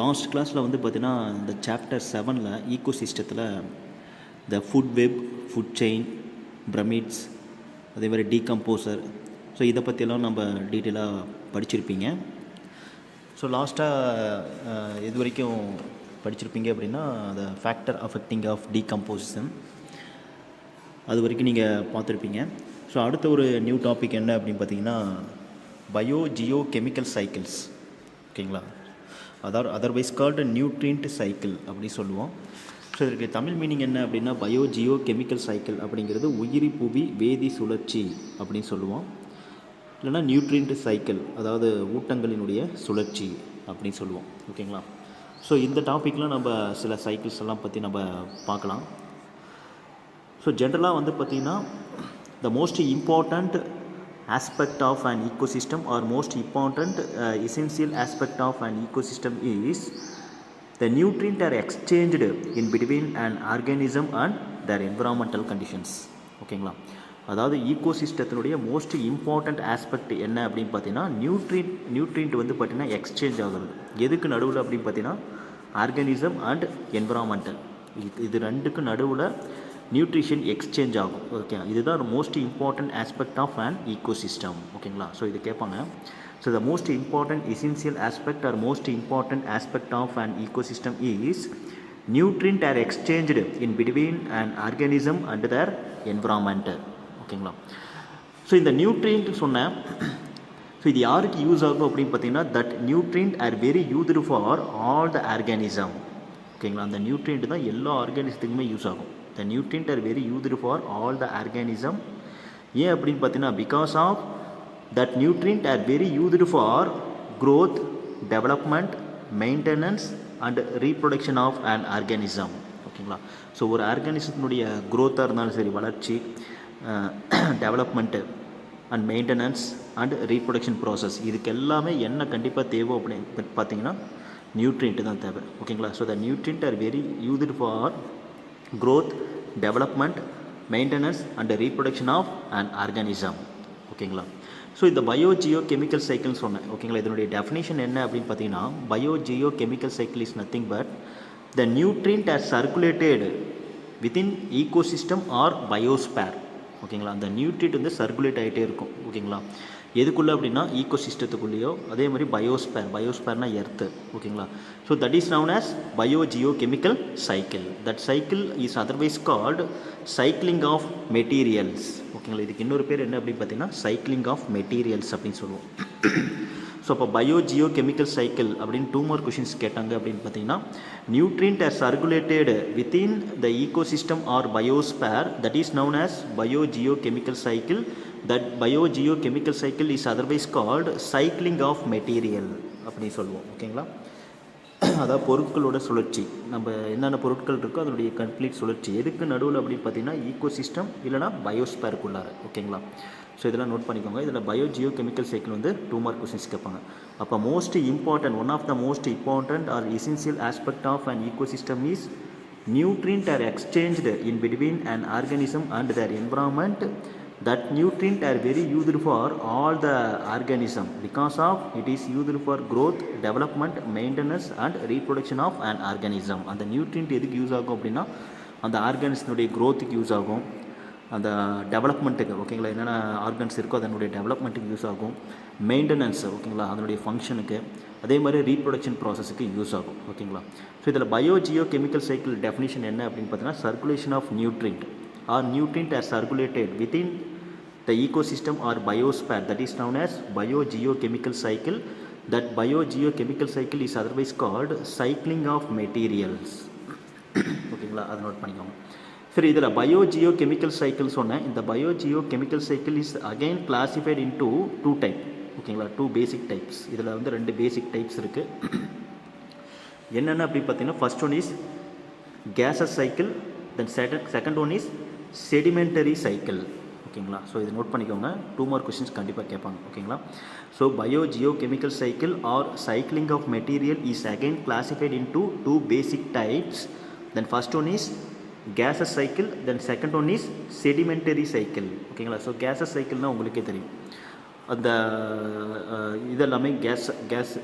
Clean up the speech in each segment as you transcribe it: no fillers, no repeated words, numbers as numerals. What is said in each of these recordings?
Last கிளாஸில் வந்து பார்த்திங்கன்னா இந்த சாப்டர் 7ல் ஈக்கோ சிஸ்டத்தில் இந்த food web, food chain, pyramids, அதே மாதிரி டீகம்போசர், ஸோ இதை பற்றியெல்லாம் நம்ம டீட்டெயிலாக படிச்சிருப்பீங்க. ஸோ லாஸ்ட்டாக இது வரைக்கும் படிச்சிருப்பீங்க அப்படின்னா the factor affecting of decomposition அது வரைக்கும் நீங்கள் பார்த்துருப்பீங்க. ஸோ அடுத்த ஒரு நியூ டாபிக் என்ன அப்படின்னு பார்த்தீங்கன்னா பயோஜியோகெமிக்கல் சைக்கிள்ஸ். ஓகேங்களா, அதாவது அதர்வைஸ் கால்டு நியூட்ரியன்ட் சைக்கிள் அப்படி சொல்லுவோம். ஸோ இதற்கு தமிழ் மீனிங் என்ன அப்படின்னா பயோஜியோகெமிக்கல் சைக்கிள் அப்படிங்கிறது உயிரி புவி வேதி சுழற்சி அப்படின்னு சொல்லுவோம். இல்லைனா நியூட்ரியன்ட் சைக்கிள், அதாவது ஊட்டங்களினுடைய சுழற்சி அப்படின்னு சொல்லுவோம். ஓகேங்களா, ஸோ இந்த டாப்பிக்கில் நம்ம சில சைக்கிள்ஸ் எல்லாம் பற்றி நம்ம பார்க்கலாம். ஸோ ஜென்ரலாக வந்து பார்த்திங்கன்னா the most important aspect of an ecosystem or most important essential aspect of an ecosystem is the nutrient are exchanged in between an organism and their environmental conditions. ஓகேங்களா, அதாவது ஈகோசிஸ்டத்தினுடைய மோஸ்ட் இம்பார்ட்டண்ட் ஆஸ்பெக்ட் என்ன அப்படின்னு பார்த்தீங்கன்னா nutrient வந்து பார்த்திங்கன்னா exchange ஆகுது. எதுக்கு நடுவில் அப்படின்னு பார்த்தீங்கன்னா ஆர்கானிசம் அண்ட் என்விரான்மெண்டல், இது ரெண்டுக்கு நடுவில் நியூட்ரிஷன் எக்ஸ்சேஞ்ச் ஆகும். ஓகே, இதுதான் most important aspect of an ecosystem. ஓகேங்களா, ஸோ இது கேட்பாங்க. So the most important essential aspect or most important aspect of an ecosystem is nutrient or exchanged in between an organism and their environment. ஓகேங்களா, so இந்த nutrient சொன்னேன். So இது யாருக்கு use ஆகும் அப்படின்னு பார்த்தீங்கன்னா that nutrient are very used for all the organism. ஓகேங்களா, அந்த நியூட்ரியன்ட் தான் எல்லா ஆர்கானிசத்துக்குமே யூஸ் ஆகும். The nutrients are very used for all the organism. ஏன் அப்படின்னு பார்த்தீங்கன்னா because of that nutrient are very used for growth, development, maintenance and reproduction of an organism. ஓகேங்களா, so ஒரு ஆர்கானிசத்தினுடைய க்ரோத்தாக இருந்தாலும் சரி, வளர்ச்சி, development and maintenance and reproduction process, இதுக்கு எல்லாமே என்ன கண்டிப்பாக தேவை அப்படின்னு பார்த்தீங்கன்னா நியூட்ரியன்ட்டு தான் தேவை. ஓகேங்களா, so the nutrient are very used for growth, development, maintenance and reproduction of an organism. ஓகேங்களா, ஸோ இந்த பயோஜியோகெமிக்கல் சைக்கிள்னு சொன்னேன். ஓகேங்களா, இதனுடைய டெஃபினேஷன் என்ன அப்படின்னு பார்த்தீங்கன்னா biogeochemical cycle is nothing but the nutrient are circulated within ecosystem or biosphere. ஓகேங்களா, அந்த நியூட்ரியன்ட் வந்து சர்க்குலேட் ஆகிட்டே இருக்கும். ஓகேங்களா, எதுக்குள்ளே அப்படின்னா ஈகோசிஸ்டத்துக்குள்ளேயோ, அதே மாதிரி பயோஸ்பேர்னால் எர்த்து. ஓகேங்களா, so that is known as biogeochemical cycle. That cycle is otherwise called cycling of materials. ஓகேங்களா, இதுக்கு இன்னொரு பேர் என்ன அப்படின்னு பார்த்தீங்கன்னா சைக்கிளிங் ஆஃப் மெட்டீரியல்ஸ் அப்படின்னு சொல்லுவோம். ஸோ அப்போ பயோஜியோகெமிக்கல் சைக்கிள் அப்படின்னு 2 more கொஷின்ஸ் கேட்டாங்க அப்படின்னு பார்த்தீங்கன்னா nutrient are circulated within the ecosystem or biosphere, that is known as biogeochemical cycle. That biogeochemical cycle is otherwise called cycling of material அப்படின்னு சொல்லுவோம். ஓகேங்களா, அதாவது பொருட்களோட சுழற்சி, நம்ம என்னென்ன பொருட்கள் இருக்கோ அதனுடைய கம்ப்ளீட் சுழற்சி எதுக்கு நடுவில் அப்படின்னு பார்த்தீங்கன்னா ஈகோசிஸ்டம் இல்லைனா பயோஸ்பேருக்குள்ளார. ஓகேங்களா, ஸோ இதெல்லாம் நோட் பண்ணிக்கோங்க. இதில் பயோஜியோகெமிக்கல் சைக்கிள் வந்து 2 more கொஸ்டின்ஸ் கேட்பாங்க. அப்போ most important, one of the most important or essential aspect of an ecosystem is nutrient or exchanged in between an organism and their environment. That nutrient are very used for all the organism because of it is used for growth, development, maintenance and reproduction of an organism. அந்த nutrient எதுக்கு use ஆகும் அப்படின்னா அந்த ஆர்கானிசனுடைய க்ரோத்துக்கு use ஆகும், அந்த டெவலப்மெண்ட்டுக்கு. ஓகேங்களா, என்னென்ன organs இருக்கோ அதனுடைய டெவலப்மெண்ட்டுக்கு யூஸ் ஆகும், மெயின்டெனன்ஸ், ஓகேங்களா, அதனுடைய ஃபங்க்ஷனுக்கு, அதே மாதிரி ரீப்ரொடக்ஷன் ப்ராசஸுக்கு யூஸ் ஆகும். ஓகேங்களா, ஸோ இதில் பயோஜியோகெமிக்கல் சைக்கிள் டெஃபினிஷன் என்ன அப்படின்னு பார்த்தீங்கன்னா circulation of nutrient or nutrient are circulated within the ecosystem or biosphere, that is known as biogeochemical cycle. That biogeochemical cycle is otherwise called cycling of materials. ஓகேங்களா, அதை note பண்ணிக்கோங்க. சரி, இதில் பயோஜியோகெமிக்கல் cycle சொன்னேன். இந்த biogeochemical cycle is again classified into 2 type. ஓகேங்களா, 2 basic types. இதில் வந்து 2 பேசிக் டைப்ஸ் இருக்குது. என்னென்ன அப்படின்னு பார்த்தீங்கன்னா first one is gaseous cycle, then second one is sedimentary cycle. ஓகேங்களா, ஸோ இது நோட் பண்ணிக்கோங்க. 2 more கொஸ்டின்ஸ் கண்டிப்பாக கேட்பாங்க. ஓகேங்களா, so biogeochemical cycle or cycling of material is again classified into 2 basic types. Then first one is gaseous cycle, then second one is sedimentary cycle. ஓகேங்களா, so gaseous cycleனால் உங்களுக்கே தெரியும், அந்த இதெல்லாமே கேஸ்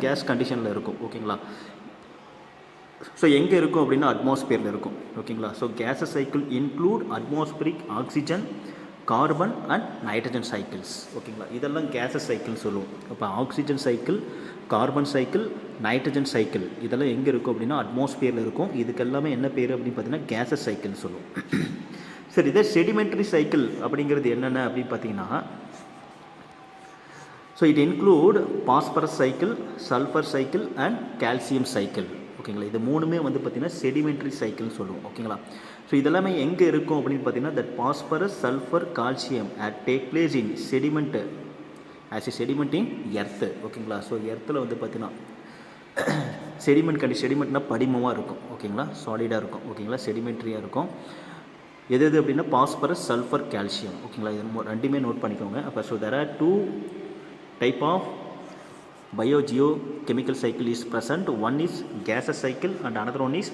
கேஸ் கண்டிஷனில் இருக்கும். ஓகேங்களா. ஸோ எங்கே இருக்கும் அப்படின்னா அட்மாஸ்பியரில் இருக்கும். ஓகேங்களா. So gases cycle include atmospheric oxygen, carbon and nitrogen cycles. ஓகேங்களா. இதெல்லாம் கேஸஸ் சைக்கிள்னு சொல்லுவோம். அப்போ oxygen cycle, carbon cycle, nitrogen cycle இதெல்லாம் எங்கே இருக்கும் அப்படின்னா அட்மாஸ்பியரில் இருக்கும். இதுக்கு எல்லாமே என்ன பேர் அப்படின்னு பார்த்தீங்கன்னா கேஸஸ் சைக்கிள்னு சொல்லுவோம். சரி, இதே செடிமெண்ட்ரி சைக்கிள் அப்படிங்கிறது என்னென்ன அப்படின்னு பார்த்தீங்கன்னா, so it include phosphorus cycle, sulphur cycle and calcium cycle. ஓகேங்களா. இது மூணுமே வந்து பார்த்திங்கன்னா செடிமெண்ட்ரி சைக்கிள்னு சொல்லுவோம். ஓகேங்களா. ஸோ இதெல்லாமே எங்கே இருக்கும் அப்படின்னு பார்த்தீங்கன்னா that phosphorus, sulphur, calcium at take place in sediment as a sediment in earth. ஓகேங்களா. ஸோ எர்த்தில் வந்து பார்த்தீங்கன்னா செடிமெண்ட்னா படிமமாக இருக்கும். ஓகேங்களா. சாலிடாக இருக்கும். ஓகேங்களா. செடிமெண்ட்ரியாக இருக்கும். எது அப்படின்னா பாஸ்பரஸ், சல்ஃபர், கால்சியம். ஓகேங்களா. இது ரெண்டுமே நோட் பண்ணிக்கோங்க. அப்போ so there are 2 type of biogeochemical cycle is present. One is gaseous cycle and another one is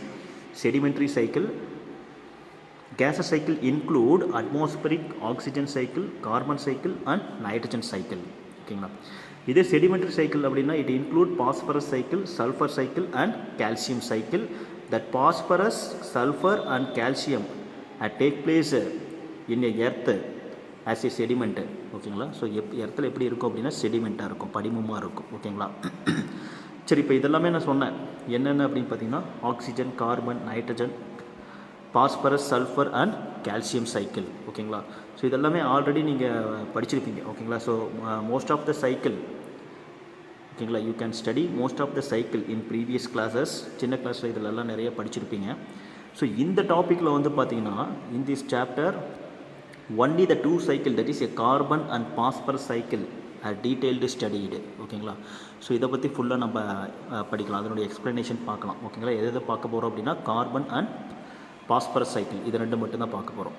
sedimentary cycle. Gaseous cycle include atmospheric oxygen cycle, carbon cycle and nitrogen cycle. ஓகேங்களா. இதே sedimentary cycle அப்படின்னா it include phosphorus cycle, sulphur cycle and calcium cycle. That phosphorus, sulphur and calcium take place in earth as a sediment. ஓகேங்களா. So இடத்துல எப்படி இருக்கும் அப்படின்னா செடிமெண்ட்டாக இருக்கும், படிமமாக இருக்கும். ஓகேங்களா. சரி, இப்போ இதெல்லாமே நான் சொன்னேன் என்னென்ன அப்படின்னு பார்த்தீங்கன்னா oxygen, carbon, nitrogen, phosphorus, sulphur and calcium cycle. ஓகேங்களா. ஸோ இதெல்லாமே ஆல்ரெடி நீங்கள் படிச்சிருப்பீங்க. ஓகேங்களா. So most of the cycle, ஓகேங்களா, you can study most of the cycle in previous classes. சின்ன கிளாஸில் இதிலெல்லாம் நிறைய படிச்சிருப்பீங்க. ஸோ இந்த டாப்பிக்கில் வந்து பார்த்தீங்கன்னா in this chapter only the two cycle, that is a carbon and phosphorus cycle are detailed studied. ஓகேங்களா. ஸோ இதை பற்றி ஃபுல்லாக நம்ம படிக்கலாம், அதனுடைய எக்ஸ்ப்ளனேஷன் பார்க்கலாம். ஓகேங்களா. எதை பார்க்க போகிறோம் அப்படின்னா கார்பன் அண்ட் பாஸ்பரஸ் சைக்கிள், இது ரெண்டு மட்டும்தான் பார்க்க போகிறோம்.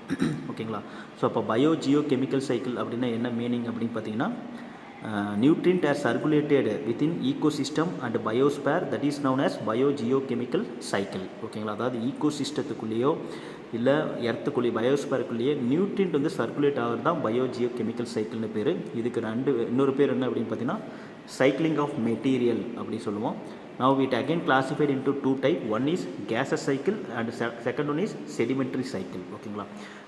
ஓகேங்களா. ஸோ அப்போ பயோஜியோகெமிக்கல் சைக்கிள் அப்படின்னா என்ன மீனிங் அப்படின்னு பார்த்தீங்கன்னா nutrient are circulated within ecosystem and biosphere, that is known as biogeochemical cycle. ஓகேங்களா. அதாவது ஈகோசிஸ்டத்துக்குள்ளேயோ இல்லை எர்த்துக்குள்ளேயோ பயோஸ்பேருக்குள்ளேயே நியூட்ரியன்ட் வந்து சர்க்குலேட் ஆகிறது தான் பயோஜியோகெமிக்கல் சைக்கிள்னு பேர். இதுக்கு இன்னொரு பேர் என்ன அப்படின்னு பார்த்தீங்கன்னா சைக்கிளிங் ஆஃப் மெட்டீரியல் அப்படி சொல்லுவோம். Now it again classified into two type. One is gaseous cycle and second one is sedimentary cycle. ஓகேங்களா.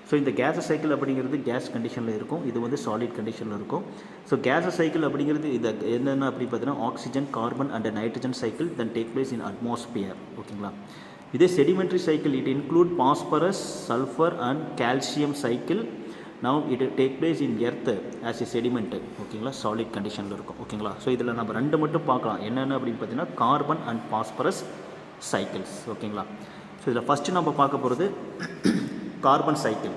ஸோ இந்த கேஸஸ் சைக்கிள் அப்படிங்கிறது கேஸ் கண்டிஷனில் இருக்கும், இது வந்து சாலிட் கண்டிஷனில் இருக்கும். ஸோ கேஸஸ் சைக்கிள் அப்படிங்கிறது இது என்னென்ன அப்படி பார்த்தீங்கன்னா oxygen, carbon and nitrogen cycle then take place in atmosphere. ஓகேங்களா. இதே sedimentary cycle it include phosphorus, sulphur and calcium cycle. Now it take place in earth as a sediment. ஓகேங்களா. Solid கண்டிஷனில் இருக்கும். ஓகேங்களா. ஸோ இதில் நம்ம ரெண்டு மட்டும் பார்க்கலாம், என்னென்ன அப்படின்னு பார்த்தீங்கன்னா கார்பன் அண்ட் பாஸ்பரஸ் சைக்கிள்ஸ். ஓகேங்களா. ஸோ இதில் ஃபஸ்ட்டு நம்ம பார்க்க போகிறது கார்பன் சைக்கிள்.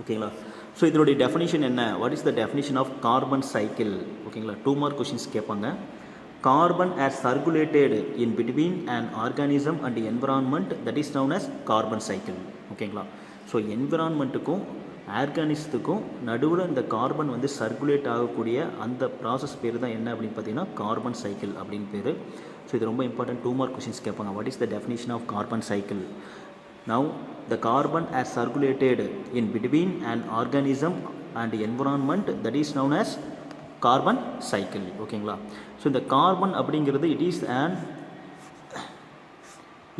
ஓகேங்களா. ஸோ இதனுடைய டெஃபினிஷன் என்ன, what is the definition of carbon cycle. ஓகேங்களா. 2 மார்க் கொஷின்ஸ் கேட்பாங்க. Carbon as circulated in between an organism and environment, that is known as carbon cycle. ஓகேங்களா. ஸோ என்விரான்மெண்ட்டுக்கும் ஆர்கானிசத்துக்கும் நடுவில் இந்த கார்பன் வந்து சர்க்குலேட் ஆகக்கூடிய அந்த ப்ராசஸ் பேர் தான் என்ன அப்படின்னு பார்த்தீங்கன்னா கார்பன் சைக்கிள் அப்படின்னு பேர். ஸோ இது ரொம்ப இம்பார்ட்டன்ட், 2 மார்க் கொஷின்ஸ் கேட்பாங்க. What is the definition of carbon cycle. Now the carbon as circulated in between an organism and environment, that is known as carbon cycle. ஓகேங்களா. ஸோ இந்த carbon அப்படிங்கிறது it is an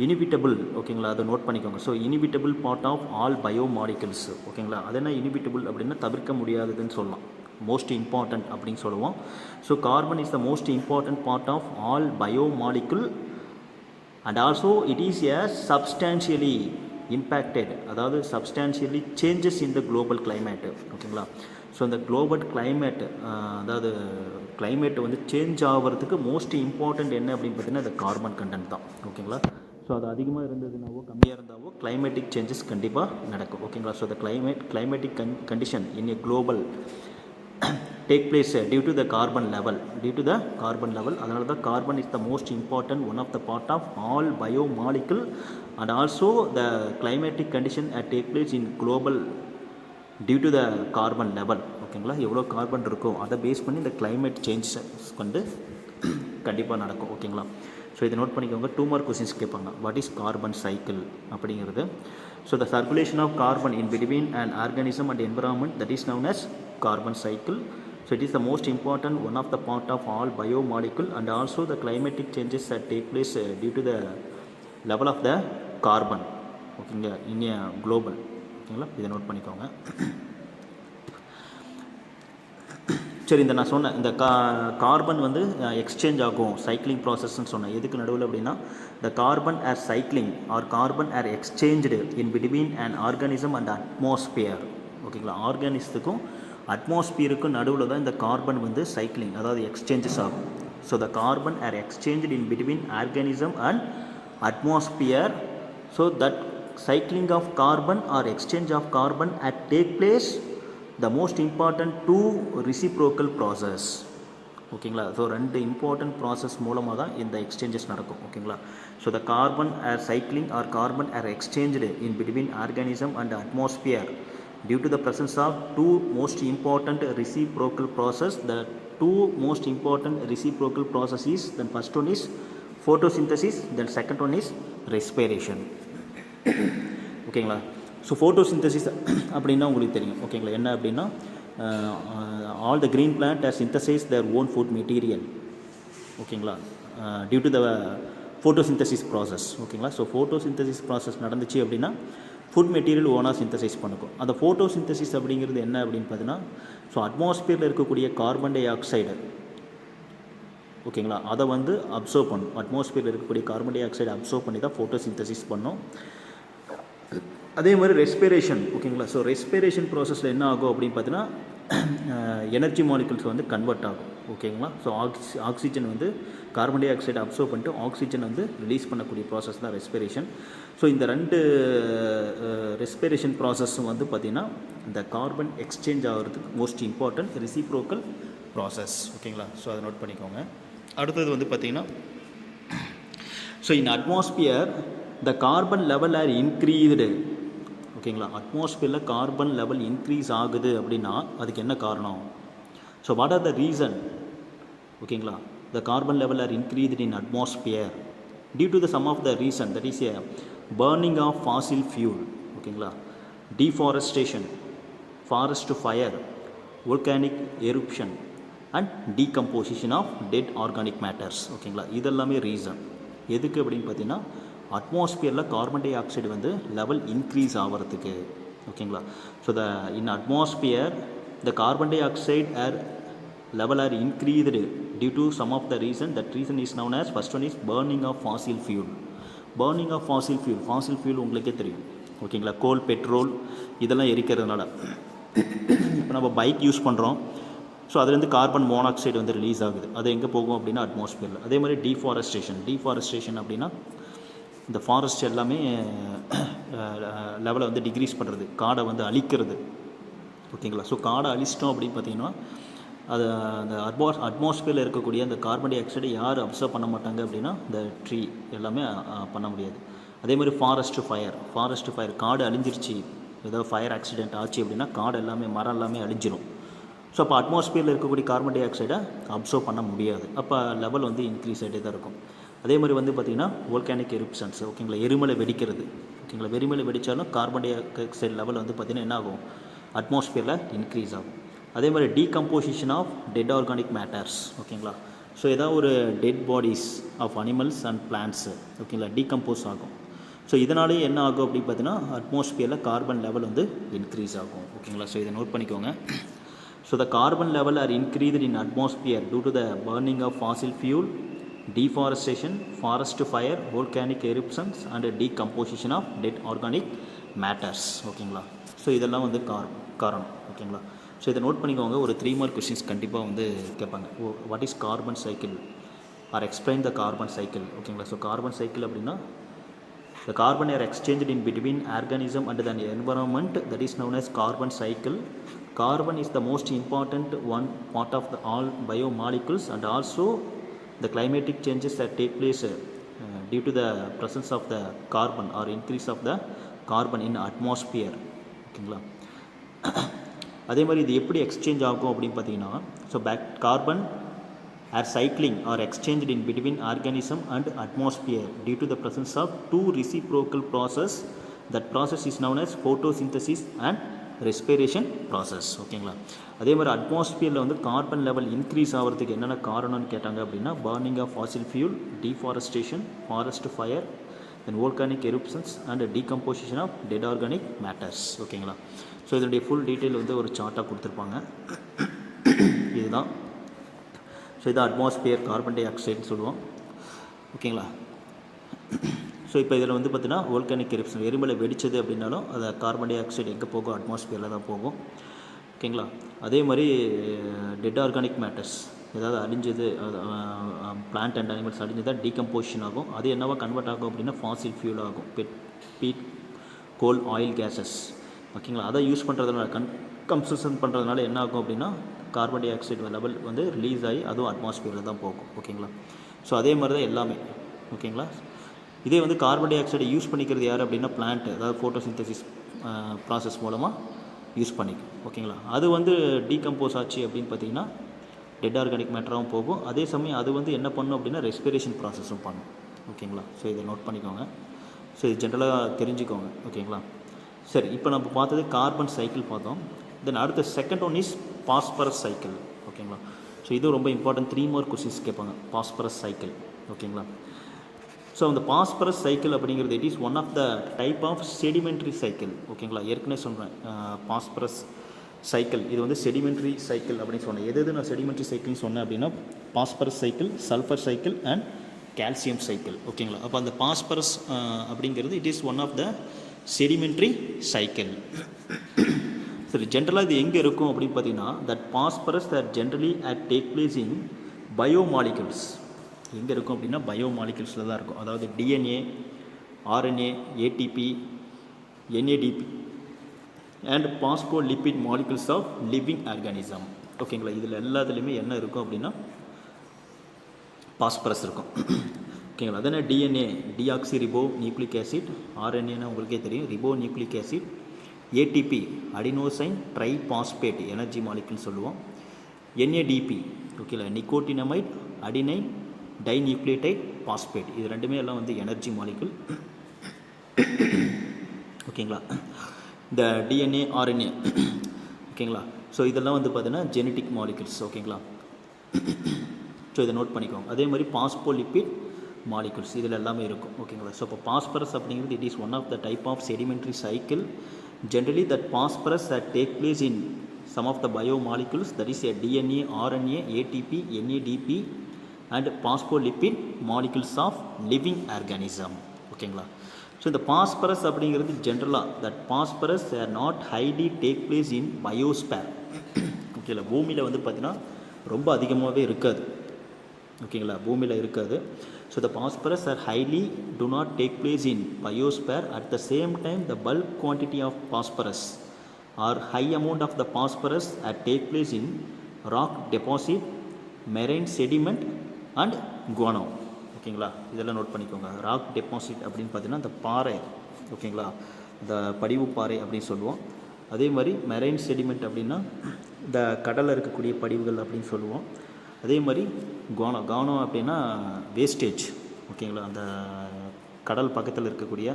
inevitable. ஓகேங்களா. அதை note பண்ணிக்கோங்க. So inevitable part of all biomolecules. ஓகேங்களா. அது என்ன inevitable அப்படின்னா தவிர்க்க முடியாததுன்னு சொல்லலாம், மோஸ்ட் இம்பார்ட்டன்ட் அப்படின்னு சொல்லுவோம். So carbon is the most important part of all biomolecule and also it is a substantially impacted, அதாவது substantially changes in the global climate. ஓகேங்களா. ஸோ இந்த குளோபல் கிளைமேட், அதாவது கிளைமேட் வந்து சேஞ்ச் ஆகிறதுக்கு மோஸ்ட் இம்பார்ட்டண்ட் என்ன அப்படின்னு பார்த்தீங்கன்னா இந்த கார்பன் கண்டென்ட் தான். ஓகேங்களா. ஸோ அது அதிகமாக இருந்ததுனாவோ கம்மியாக இருந்தாவோ கிளைமேட்டிக் சேஞ்சஸ் கண்டிப்பாக நடக்கும். ஓகேங்களா. So the climatic condition in a global take place due to the carbon level. அதனால தான் carbon is the most important one of the part of all biomolecule and also the climatic condition take place in global due to the carbon level. ஓகேங்களா. எவ்வளோ carbon இருக்கோ அதை base பண்ணி இந்த climate changes வந்து கண்டிப்பாக நடக்கும். ஓகேங்களா. ஸோ இதை நோட் பண்ணிக்கோங்க, 2 மார்க் கொஸ்டின்ஸ் கேட்பாங்க. வாட் இஸ் கார்பன் சைக்கிள் அப்படிங்கிறது. So the circulation of carbon in between and organism and environment, that is known as carbon cycle. So it is the most important one of the part of all biomolecule, and also the climatic changes that take place due to the level of the carbon. ஓகேங்க, இன் global. ஓகேங்களா, இதை note பண்ணிக்கோங்க. சரி, இந்த நான் சொன்னேன் இந்த carbon வந்து எக்ஸ்சேஞ்ச் ஆகும் சைக்கிளிங் ப்ராசஸ்ன்னு சொன்னேன். எதுக்கு நடுவில் அப்படின்னா, the carbon or cycling or carbon or exchange in between and organism and atmosphere. ஓகேங்களா, ஆர்கானிசத்துக்கும் அட்மாஸ்பியருக்கும் நடுவில் தான் இந்த கார்பன் வந்து சைக்கிளிங், அதாவது எக்ஸ்சேஞ்சஸ் ஆகும். So the carbon or exchange in between organism and atmosphere, so that cycling of carbon or exchange of carbon at take place the most important two reciprocal process. ஓகேங்களா, so ரெண்டு important process மூலமாக தான் இந்த exchanges நடக்கும். ஓகேங்களா, so the carbon or cycling or carbon or exchange in between organism and atmosphere due to the presence of two most important reciprocal process. The two most important reciprocal processes, then first one is photosynthesis, then second one is respiration. ஓகேங்களா, so photosynthesis அப்படின்னா உங்களுக்கு தெரியும். ஓகேங்களா, என்ன அப்படின்னா, all the green plant has synthesized their own food material. ஓகேங்களா, due to the photosynthesis process. ஓகேங்களா, so photosynthesis process நடந்துச்சு அப்படின்னா ஃபுட் மெட்டீரியல் ஓனாக சிந்தசைஸ் பண்ணுக்கும். அந்த ஃபோட்டோசிந்தசிஸ் அப்படிங்கிறது என்ன அப்படின்னு பார்த்தீங்கன்னா, ஸோ அட்மாஸ்பியரில் இருக்கக்கூடிய கார்பன் டை ஆக்சைடு, ஓகேங்களா, அதை வந்து அப்சர்வ் பண்ணும். அட்மாஸ்பியரில் இருக்கக்கூடிய கார்பன் டை ஆக்சைடு அப்சர்வ் பண்ணி தான் ஃபோட்டோசிந்தசிஸ் பண்ணும். அதே மாதிரி ரெஸ்பிரேஷன். ஓகேங்களா, ஸோ ரெஸ்பிரேஷன் ப்ராசஸில் என்ன ஆகும் அப்படின்னு பார்த்தீங்கன்னா, எனர்ஜி மாலிகுல்ஸ் வந்து கன்வெர்ட் ஆகும். ஓகேங்களா, ஸோ ஆக்சிஜன் வந்து கார்பன் டை ஆக்சைடு அப்சர்வ் பண்ணிட்டு ஆக்சிஜன் வந்து ரிலீஸ் பண்ணக்கூடிய ப்ராசஸ் தான் ரெஸ்பிரேஷன். ஸோ இந்த ரெண்டு ரெஸ்பிரேஷன் ப்ராசஸும் வந்து பார்த்திங்கன்னா இந்த கார்பன் எக்ஸ்சேஞ்ச் ஆகிறதுக்கு மோஸ்ட் இம்பார்ட்டன்ட் ரெசிப்ரோக்கல் ப்ராசஸ். ஓகேங்களா, ஸோ அதை நோட் பண்ணிக்கோங்க. அடுத்தது வந்து பார்த்திங்கன்னா, so in atmosphere the carbon level are increased. ஓகேங்களா, அட்மாஸ்பியரில் கார்பன் லெவல் இன்க்ரீஸ் ஆகுது அப்படின்னா அதுக்கு என்ன காரணம்? So what are the reason? ஓகேங்களா, the carbon level are increased in atmosphere due to the some of the reason, that is a burning of fossil fuel. ஓகேங்களா, deforestation, forest fire, volcanic eruption and decomposition of dead organic matters. ஓகேங்களா, இதெல்லாமே reason. எதுக்கு அப்படின்னு பார்த்தீங்கன்னா, அட்மாஸ்பியரில் carbon di oxide வந்து level increase ஆகிறதுக்கு. ஓகேங்களா, so the in atmosphere the carbon di oxide air level are increased due to some of the reason. That reason is known as, first one is burning of fossil fuel. burning of fossil fuel உங்களுக்கே தெரியும். ஓகேங்களா, கோல், petrol இதெல்லாம் எரிக்கிறதுனால இப்போ நம்ம bike use பண்ணுறோம். So அதுலேருந்து carbon monoxide வந்து release ஆகுது. அது எங்கே போகும் அப்படின்னா அட்மாஸ்பியரில். அதே மாதிரி டீஃபாரஸ்டேஷன் அப்படின்னா இந்த ஃபாரஸ்ட் எல்லாமே லெவலை வந்து டிக்ரீஸ் பண்ணுறது, காடை வந்து அழிக்கிறது. ஓகேங்களா, ஸோ காடை அழிச்சிட்டோம் அப்படின்னு பார்த்தீங்கன்னா அது அந்த அட்மாஸ்பியரில் இருக்கக்கூடிய அந்த கார்பன் டை ஆக்சைடை யார் அப்சர்வ் பண்ண மாட்டாங்க அப்படின்னா இந்த ட்ரீ எல்லாமே பண்ண முடியாது. அதே மாதிரி ஃபாரஸ்ட் ஃபயர் காடு அழிஞ்சிருச்சு, ஏதாவது ஃபயர் ஆக்சிடென்ட் ஆச்சு அப்படின்னா காடு எல்லாமே, மரம் எல்லாமே அழிஞ்சிரும். ஸோ அப்போ அட்மாஸ்பியரில் இருக்கக்கூடிய கார்பன் டை ஆக்சைடை அப்சர்வ் பண்ண முடியாது. அப்போ லெவல் வந்து இன்க்ரீஸ் ஆகிட்டே தான் இருக்கும். அதே மாதிரி வந்து பார்த்திங்கன்னா வோல்கானிக் எரிப்ஷன்ஸ். ஓகேங்களா, எரிமலை வெடிக்கிறது. ஓகேங்களா, எரிமலை வெடித்தாலும் கார்பன் டை ஆக்சைடு லெவல் வந்து பார்த்திங்கன்னா என்ன ஆகும், அட்மாஸ்பியரில் இன்க்ரீஸ் ஆகும். அதே மாதிரி decomposition of dead organic matters. ஓகேங்களா, ஸோ ஏதாவது ஒரு dead bodies of animals and plants, ஓகேங்களா, டீகம்போஸ் ஆகும். ஸோ இதனாலே என்ன ஆகும் அப்படின்னு பார்த்தீங்கன்னா அட்மாஸ்பியரில் கார்பன் லெவல் வந்து இன்க்ரீஸ் ஆகும். ஓகேங்களா, ஸோ இதை நோட் பண்ணிக்கோங்க. So the carbon level are increased in atmosphere due to the burning of fossil fuel, deforestation, forest fire, volcanic eruptions and decomposition of dead organic matters. ஓகேங்களா, so இதெல்லாம் வந்து காரணம். ஓகேங்களா, ஸோ இதை நோட் பண்ணிக்கோங்க. ஒரு 3 மார்க் கொஸ்டின்ஸ் கண்டிப்பாக வந்து கேட்பாங்க. What is carbon cycle R explain the carbon cycle. ஓகேங்களா, ஸோ கார்பன் சைக்கிள் அப்படின்னா the carbon are exchanged in between organism and the environment, that is known as carbon cycle. Carbon is the most important one part of the all biomolecules, and also the climatic changes that take place due to the presence of the carbon or increase of the carbon in atmosphere. ஓகேங்களா, அதே மாதிரி இது எப்படி exchange ஆகும் அப்படின்னு பார்த்தீங்கன்னா, so carbon are cycling or exchanged in between organism and atmosphere due to the presence of two reciprocal process. That process is known as photosynthesis and respiration process. ஓகேங்களா. அதே மாதிரி அட்மாஸ்பியரில் வந்து கார்பன் லெவல் இன்க்ரீஸ் ஆகிறதுக்கு என்னென்ன காரணம்னு கேட்டாங்க அப்படின்னா burning of fossil fuel, deforestation, forest fire, then volcanic eruptions and decomposition of dead organic matters. ஓகேங்களா. ஸோ இதனுடைய ஃபுல் டீட்டெயில் வந்து ஒரு சார்ட்டாக கொடுத்துருப்பாங்க. இதுதான். ஸோ இதான் அட்மாஸ்பியர் கார்பன் டை ஆக்சைடுன்னு சொல்லுவோம். ஓகேங்களா. ஸோ இப்போ இதில் வந்து பார்த்தீங்கன்னா வோல்கானிக் எரிப்ஷன் எரிமலை வெடிச்சது அப்படின்னாலும் அது கார்பன் டை ஆக்சைடு எங்கே போகும், அட்மாஸ்பியரில் தான் போகும். ஓகேங்களா. அதே மாதிரி டெட் ஆர்கானிக் மேட்டர்ஸ் ஏதாவது அழிஞ்சது, பிளான்ட் அண்ட் அனிமல்ஸ் அழிஞ்சதாக டீகம்போசிஷன் ஆகும். அது என்னவா கன்வெர்ட் ஆகும் அப்படின்னா ஃபாசில் ஃபியூல் ஆகும், பீட், கோல், ஆயில், கேஸஸ். ஓகேங்களா. அதை யூஸ் பண்ணுறதுனால கன்சம்ஷன் பண்ணுறதுனால என்ன ஆகும் அப்படின்னா கார்பன் டை ஆக்சைடு லெவல் வந்து ரிலீஸ் ஆகி அதுவும் அட்மாஸ்பியரில் தான் போகும். ஓகேங்களா. ஸோ அதே மாதிரி தான் எல்லாமே. ஓகேங்களா. இதே வந்து கார்பன் டை ஆக்சைடை யூஸ் பண்ணிக்கிறது யார் அப்படின்னா பிளான்ட், அதாவது ஃபோட்டோசிந்தசிஸ் ப்ராசஸ் மூலமாக யூஸ் பண்ணிக்கும். ஓகேங்களா. அது வந்து டீகம்போஸ் ஆச்சு அப்படின்னு பார்த்தீங்கன்னா டெட் ஆர்கானிக் மேட்டராகவும் போகும். அதே சமயம் அது வந்து என்ன பண்ணும் அப்படின்னா ரெஸ்பிரேஷன் ப்ராசஸும் பண்ணும். ஓகேங்களா. ஸோ இதை நோட் பண்ணிக்கோங்க. ஸோ இது ஜென்ரலாக தெரிஞ்சுக்கோங்க. ஓகேங்களா. சரி, இப்போ நம்ம பார்த்தது கார்பன் சைக்கிள் பார்த்தோம். தென் அடுத்த second one is phosphorus cycle. ஓகேங்களா. ஸோ இது ரொம்ப இம்பார்ட்டன்ட். 3 more கொஸ்டின்ஸ் கேட்பாங்க பாஸ்பரஸ் சைக்கிள். ஓகேங்களா. ஸோ அந்த பாஸ்பரஸ் சைக்கிள் அப்படிங்கிறது it is one of the type of sedimentary cycle. ஓகேங்களா. ஏற்கனவே சொல்கிறேன் பாஸ்பரஸ் சைக்கிள் இது வந்து செடிமெண்ட்ரி சைக்கிள் அப்படின்னு சொன்னேன். எது நான் செடிமெண்ட்ரி சைக்கிள்னு சொன்னேன் அப்படின்னா phosphorus cycle, sulphur cycle and calcium cycle. ஓகேங்களா. அப்போ அந்த பாஸ்பரஸ் அப்படிங்கிறது it is one of the sedimentary cycle. சரி, ஜென்ரலாக இது எங்கே இருக்கும் அப்படின்னு பார்த்தீங்கன்னா that phosphorus that generally at take place in biomolecules. எங்கே இருக்கும் அப்படின்னா பயோமாலிகுல்ஸில் தான் இருக்கும். அதாவது DNA, RNA, ATP, NADP and phospholipid molecules of living organism. ஓகேங்களா. இதில் எல்லாத்துலேயுமே என்ன இருக்கும் அப்படின்னா பாஸ்பரஸ் இருக்கும். ஓகேங்களா. அதனால் DNA deoxy ribo nucleic acid, ஆர்என்ஏன்னா உங்களுக்கே தெரியும் ribo nucleic acid, ATP adenosine triphosphate energy molecule சொல்லுவோம், என்ஏடிபி ஓகேங்களா நிக்கோட்டினமைட் அடினைன் டைநியூக்ளியோடைட் பாஸ்பேட். இது ரெண்டுமே எல்லாம் வந்து எனர்ஜி மாலிகுல். ஓகேங்களா. இந்த டிஎன்ஏ, ஆர்என்ஏ ஓகேங்களா. ஸோ இதெல்லாம் வந்து பார்த்தீங்கன்னா ஜெனட்டிக் மாலிகுல்ஸ். ஓகேங்களா. ஸோ இதை நோட் பண்ணிக்கோங்க. அதே மாதிரி பாஸ்போலிபிட் மாலிகுல்ஸ் இதில் எல்லாமே இருக்கும். ஓகேங்களா. ஸோ இப்போ பாஸ்பரஸ் அப்படிங்கிறது it is one of the type of sedimentary cycle. Generally that phosphorus that take place in some of the biomolecules, that is a DNA, RNA, ATP, NADP and phospholipid molecules of living organism. ஓகேங்களா. So இந்த phosphorus அப்படிங்கிறது ஜென்ரலாக that phosphorus are not highly take place in biosphere. ஓகேங்களா. பூமியில் வந்து பார்த்தீங்கன்னா ரொம்ப அதிகமாகவே இருக்காது. ஓகேங்களா. பூமியில் இருக்காது. So the phosphorus are highly do not take place in biosphere. At the same time the bulk quantity of phosphorus are high amount of the phosphorus are take place in rock deposit, marine sediment and guano. ஓகேங்களா. இதெல்லாம் note பண்ணிக்கோங்க. Rock deposit அப்படின்னு பார்த்தீங்கன்னா இந்த பாறை. ஓகேங்களா. இந்த படிவு பாறை அப்படின்னு சொல்லுவோம். அதே மாதிரி மெரைன் செடிமெண்ட் அப்படின்னா இந்த கடலில் இருக்கக்கூடிய படிவுகள் அப்படின்னு சொல்லுவோம். அதே மாதிரி கானோ அப்படின்னா வேஸ்டேஜ். ஓகேங்களா. அந்த கடல் பக்கத்தில் இருக்கக்கூடிய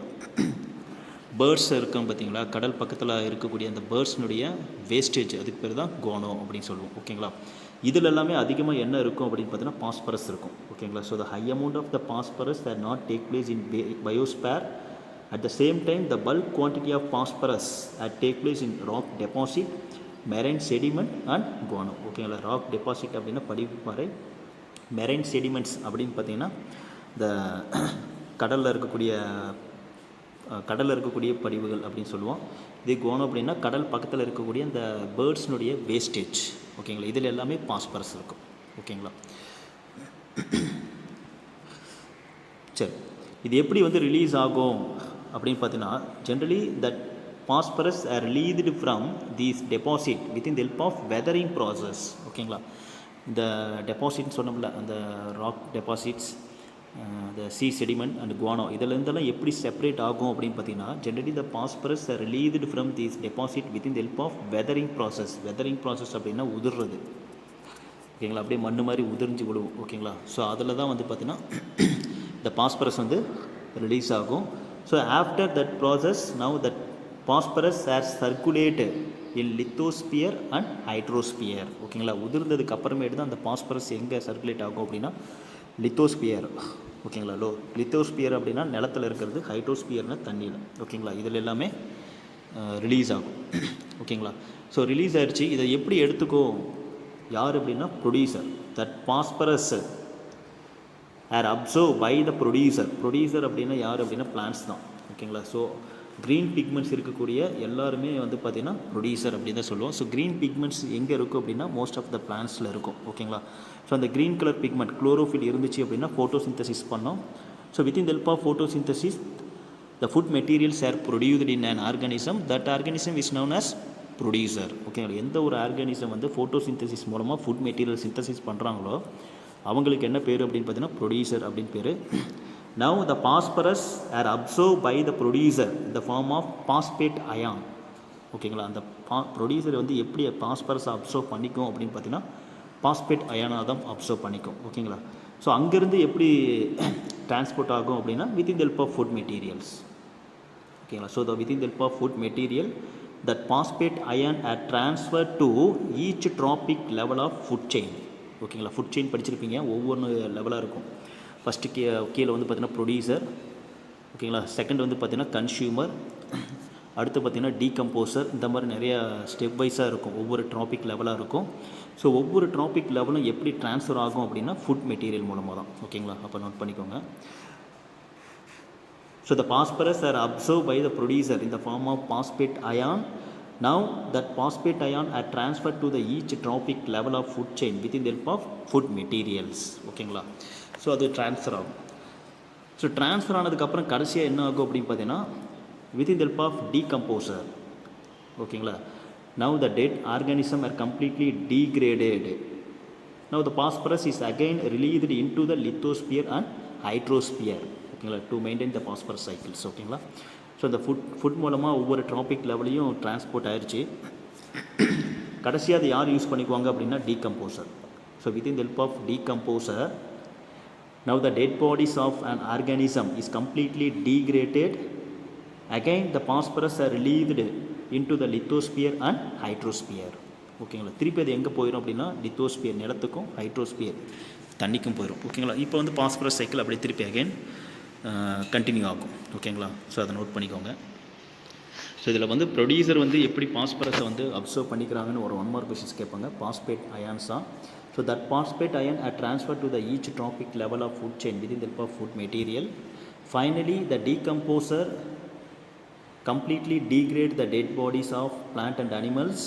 பேர்ட்ஸ் இருக்கும் பார்த்தீங்களா, கடல் பக்கத்தில் இருக்கக்கூடிய அந்த பேர்ட்ஸ்னுடைய வேஸ்டேஜ், அதுக்கு பேர் தான் கானோ அப்படின்னு சொல்லுவோம். ஓகேங்களா. இதில் எல்லாமே அதிகமாக என்ன இருக்கும் அப்படின்னு பார்த்தீங்கன்னா பாஸ்பரஸ் இருக்கும். ஓகேங்களா. So the high amount of the phosphorus that not take place in biosphere. At the same time the bulk quantity of phosphorus that take place in rock deposit, marine sediment and guano. ஓகேங்களா. Rock deposit அப்படின்னா படிப்பாறை, marine sediments அப்படின்னு பார்த்தீங்கன்னா இந்த கடலில் இருக்கக்கூடிய படிவுகள் அப்படின்னு சொல்லுவோம். இதே குவானோ அப்படின்னா கடல் பக்கத்தில் இருக்கக்கூடிய இந்த பேர்ட்ஸ்னுடைய வேஸ்டேஜ். ஓகேங்களா. இதில் எல்லாமே பாஸ்பரஸ் இருக்கும். ஓகேங்களா. சரி, இது எப்படி வந்து ரிலீஸ் ஆகும் அப்படின்னு பார்த்தீங்கன்னா generally that phosphorus are released from these deposit within the help of weathering process. ஓகேங்களா. இந்த டெபாசிட்னு சொன்னோம்ல, அந்த rock deposits, the sea sediment and guano, இதெல்லாம் எப்படி செப்பரேட் ஆகும் அப்படின்னு பார்த்தீங்கன்னா generally the phosphorus are released from these deposit within the help of weathering process. Weathering process அப்படின்னா உதிர்றது. ஓகேங்களா. அப்படியே மண்ணு மாதிரி உதிர்ந்து விடுவோம். ஓகேங்களா. ஸோ அதில் தான் வந்து பார்த்தீங்கன்னா இந்த பாஸ்பரஸ் வந்து ரிலீஸ் ஆகும். So after that process now that phosphorus has circulated in lithosphere and hydrosphere. ஓகேங்களா, உதிர்ந்ததுக்கு அப்புறமேட்டு தான் அந்த பாஸ்பரஸ் எங்கே சர்க்குலேட் ஆகும் அப்படின்னா லித்தோஸ்பியர். ஓகேங்களா, லித்தோஸ்பியர் அப்படின்னா நிலத்தில் இருக்கிறது, ஹைட்ரோஸ்பியர்னா தண்ணியில். ஓகேங்களா, இதில் எல்லாமே ரிலீஸ் ஆகும். ஓகேங்களா, ஸோ ரிலீஸ் ஆகிடுச்சு. இதை எப்படி எடுத்துக்கோ யார் அப்படின்னா producer. That phosphorus are observe by the producer. Producer அப்படின்னா யார் அப்படின்னா பிளான்ட்ஸ் தான். ஓகேங்களா, ஸோ க்ரீன் பிக்மெண்ட்ஸ் இருக்கக்கூடிய எல்லாருமே வந்து பார்த்திங்கன்னா ப்ரொடியூசர் அப்படி தான் சொல்லுவோம். ஸோ க்ரீன் பிக்மெண்ட்ஸ் எங்கே இருக்கும் அப்படின்னா மோஸ்ட் ஆஃப் த பிளான்ட்ஸில் இருக்கும். ஓகேங்களா, ஸோ அந்த க்ரீன் கலர் பிக்மெண்ட் குளோரோஃபில் இருந்துச்சு அப்படின்னா ஃபோட்டோசிந்தசிஸ் பண்ணோம். So within the help of photosynthesis the food materials are produced in an organism. That organism is known as producer. ஓகேங்களா, எந்த ஒரு ஆர்கானிசம் வந்து ஃபோட்டோசிந்தசிஸ் மூலமாக ஃபுட் மெட்டீரியல் சிந்தசிஸ் பண்ணுறாங்களோ அவங்களுக்கு என்ன பேர் அப்படின்னு பார்த்தீங்கன்னா ப்ரொடியூசர் அப்படின்னு பேர். Now the phosphorus are absorbed by the producer in the form of phosphate ion. ஓகேங்களா, அந்த ப்ரொடியூசர் வந்து எப்படி பாஸ்பரஸை அப்சர்வ் பண்ணிக்கும் அப்படின்னு பார்த்தீங்கன்னா பாஸ்பேட் அயானாக தான் அப்சர்வ் பண்ணிக்கும். ஓகேங்களா, ஸோ அங்கேருந்து எப்படி டிரான்ஸ்போர்ட் ஆகும் அப்படின்னா within the help of food materials. ஓகேங்களா, so the within the help of food material that phosphate ion are transfer to each trophic level of food chain. ஓகேங்களா, ஃபுட் செயின் படிச்சிருப்பீங்க, ஒவ்வொரு லெவலாக இருக்கும். ஃபஸ்ட்டு கீழே வந்து பார்த்திங்கன்னா ப்ரொடியூசர். ஓகேங்களா, செகண்ட் வந்து பார்த்திங்கன்னா கன்சியூமர், அடுத்து பார்த்திங்கன்னா டீகம்போசர். இந்த மாதிரி நிறையா ஸ்டெப் வைஸாக இருக்கும், ஒவ்வொரு ட்ராபிக் லெவலாக இருக்கும். ஸோ ஒவ்வொரு ட்ராபிக் லெவலும் எப்படி ட்ரான்ஸ்ஃபர் ஆகும் அப்படின்னா ஃபுட் மெட்டீரியல் மூலமாக தான். ஓகேங்களா, அப்போ நோட் பண்ணிக்கோங்க. So the phosphorus are observe by the producer in the form of phosphate ion. Now that phosphate ion are transferred to the each trophic level of food chain within the help of food materials. ஓகேங்களா, so அது transfer ஆகும். So transfer ஆனதுக்கப்புறம் கடைசியாக என்ன ஆகும் அப்படின்னு பார்த்தீங்கன்னா within the help of decomposer. ஓகேங்களா, now the dead organism are completely degraded. Now the phosphorus is again released into the lithosphere and hydrosphere. ஓகேங்களா, to maintain the phosphorus cycles. ஓகேங்களா, ஸோ அந்த ஃபுட் மூலமாக ஒவ்வொரு ட்ராபிக் லெவலையும் டிரான்ஸ்போர்ட் ஆயிடுச்சு. கடைசியாக அது யார் யூஸ் பண்ணிக்குவாங்க அப்படின்னா decomposer. So within the help of decomposer now the dead bodies of an organism is completely degraded. Again the phosphorus are relieved into the lithosphere and hydrosphere. ஓகேங்களா, திருப்பி அது எங்கே போயிடும் அப்படின்னா லித்தோஸ்பியர் நிலத்துக்கும் ஹைட்ரோஸ்பியர் தண்ணிக்கும் போயிடும். ஓகேங்களா, இப்போ வந்து பாஸ்பரஸ் சைக்கிள் அப்படியே திருப்பி அகைன் கண்டினியூ ஆகும். ஓகேங்களா, ஸோ அதை நோட் பண்ணிக்கோங்க. ஸோ இதில் வந்து ப்ரொடியூசர் வந்து எப்படி பாஸ்பரஸை வந்து அப்சர்வ் பண்ணிக்கிறாங்கன்னு ஒரு 1 மார்க் கொஷின்ஸ் கேட்பாங்க. பாஸ்பேட் அயான்ஸா. So that phosphate ion are transfer to the each trophic level of food chain within the help of food material. Finally the decomposer completely degrade the dead bodies of plant and animals.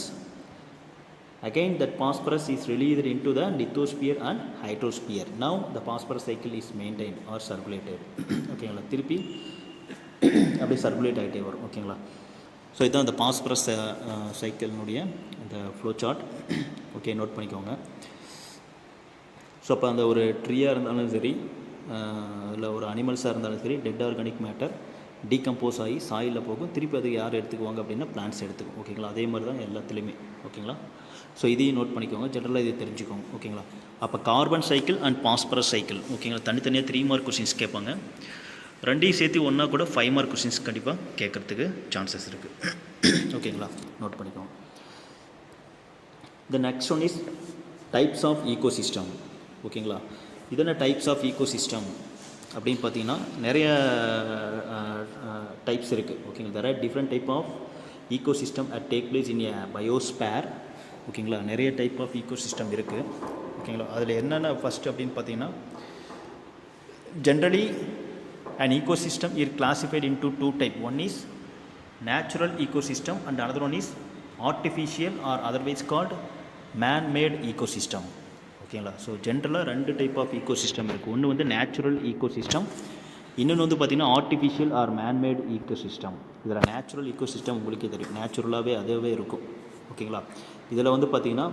Again that phosphorus is released into the lithosphere and hydrosphere. Now the phosphorus cycle is maintained or circulated. ஓகேங்களா, திருப்பி அப்படியே circulate ஆகிட்டே வரும். ஓகேங்களா, so இதுதான் இந்த phosphorus சைக்கிளினுடைய இந்த flow chart. Okay, note பண்ணிக்கோங்க. ஸோ அப்போ அந்த ஒரு ட்ரீயாக இருந்தாலும் சரி, இல்லை ஒரு அனிமல்ஸாக இருந்தாலும் சரி, டெட் ஆர்கானிக் மேட்டர் டீகம்போஸ் ஆகி சாயிலில் போகும். திருப்பி அதுக்கு யார் எடுத்துக்குவாங்க அப்படின்னா பிளான்ட்ஸ் எடுத்துக்கும். ஓகேங்களா, அதே மாதிரி தான் எல்லாத்துலேயுமே. ஓகேங்களா, ஸோ இதையும் நோட் பண்ணிக்கோங்க, ஜென்ரலாக இதை தெரிஞ்சுக்கோங்க. ஓகேங்களா, அப்போ carbon cycle and phosphorus cycle. ஓகேங்களா, தனித்தனியாக 3 மார்க் கொஷின்ஸ் கேட்பாங்க. ரெண்டையும் சேர்த்து ஒன்றா கூட 5 மார்க் கொஷின்ஸ் கண்டிப்பாக கேட்குறதுக்கு சான்சஸ் இருக்குது. ஓகேங்களா, நோட் பண்ணிக்கோங்க. The next one is types of ecosystem. ஓகேங்களா, இதென்ன டைப்ஸ் ஆஃப் ஈகோசிஸ்டம் அப்படின்னு பார்த்தீங்கன்னா நிறைய டைப்ஸ் இருக்குது. ஓகேங்களா, there are different type of ecosystem at take place in a biosphere. ஓகேங்களா, நிறைய டைப் ஆஃப் ஈகோசிஸ்டம் இருக்குது. ஓகேங்களா, அதில் என்னென்ன ஃபஸ்ட்டு அப்படின்னு பார்த்தீங்கன்னா generally an ecosystem is classified into 2 types. One is natural ecosystem and another one is artificial or otherwise called man-made ecosystem. ஓகேங்களா, so ஜென்ரலாக 2 டைப் ஆஃப் ஈகோசிஸ்டம் இருக்குது. ஒன்று வந்து நேச்சுரல் ஈகோசிஸ்டம், இன்னொன்று வந்து பார்த்திங்கன்னா ஆர்டிஃபிஷியல் ஆர் மேன்மேட் ஈகோசிஸ்டம். இதில் natural ecosystem உங்களுக்கே தெரியும், நேச்சுரலாகவே அதுவே இருக்கும். ஓகேங்களா, இதில் வந்து பார்த்திங்கன்னா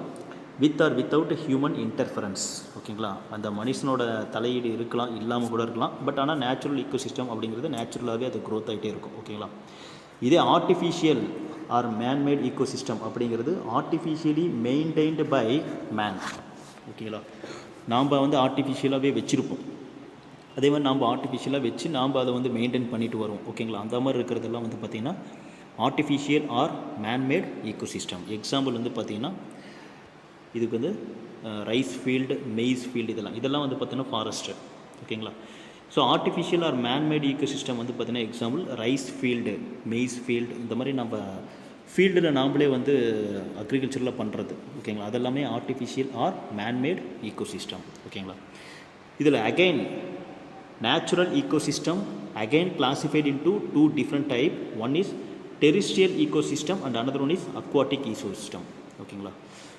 with or without human interference. ஓகேங்களா, அந்த மனுஷனோட தலையீடு இருக்கலாம், இல்லாமல் கூட இருக்கலாம். பட் ஆனால் நேச்சுரல் ஈகோசிஸ்டம் அப்படிங்கிறது நேச்சுரலாகவே அது க்ரோத் ஆகிட்டே இருக்கும். ஓகேங்களா, இதே ஆர்டிஃபிஷியல் ஆர் மேன்மேட் ஈகோசிஸ்டம் அப்படிங்கிறது ஆர்டிஃபிஷியலி மெயின்டைன்டு பை மேன். ஓகேங்களா, நாம் வந்து ஆர்டிஃபிஷியலாகவே வச்சுருப்போம், அதே மாதிரி நாம் ஆர்டிஃபிஷியலாக வச்சு நாம் அதை வந்து மெயின்டைன் பண்ணிட்டு வருவோம். ஓகேங்களா, அந்த மாதிரி இருக்கிறதெல்லாம் வந்து பார்த்திங்கன்னா ஆர்டிஃபிஷியல் ஆர் மேன்மேட் ஈக்கோசிஸ்டம். எக்ஸாம்பிள் வந்து பார்த்திங்கன்னா இதுக்கு வந்து ரைஸ் ஃபீல்டு, மெய்ஸ் ஃபீல்டு, இதெல்லாம் வந்து பார்த்திங்கன்னா ஃபாரஸ்ட்டு. ஓகேங்களா. ஸோ ஆர்டிஃபிஷியல் ஆர் மேன்மேட் ஈக்கோசிஸ்டம் வந்து பார்த்திங்கன்னா example rice field, maize field, இந்த மாதிரி நம்ம ஃபீல்டில் நாம்ளே வந்து அக்ரிகல்ச்சரில் பண்ணுறது. ஓகேங்களா. அதெல்லாமே ஆர்டிஃபிஷியல் ஆர் மேன்மேட் ஈக்கோசிஸ்டம். ஓகேங்களா. இதில் again natural ecosystem again classified into 2 different type. One is terrestrial ecosystem and another one is aquatic ecosystem. ஓகேங்களா.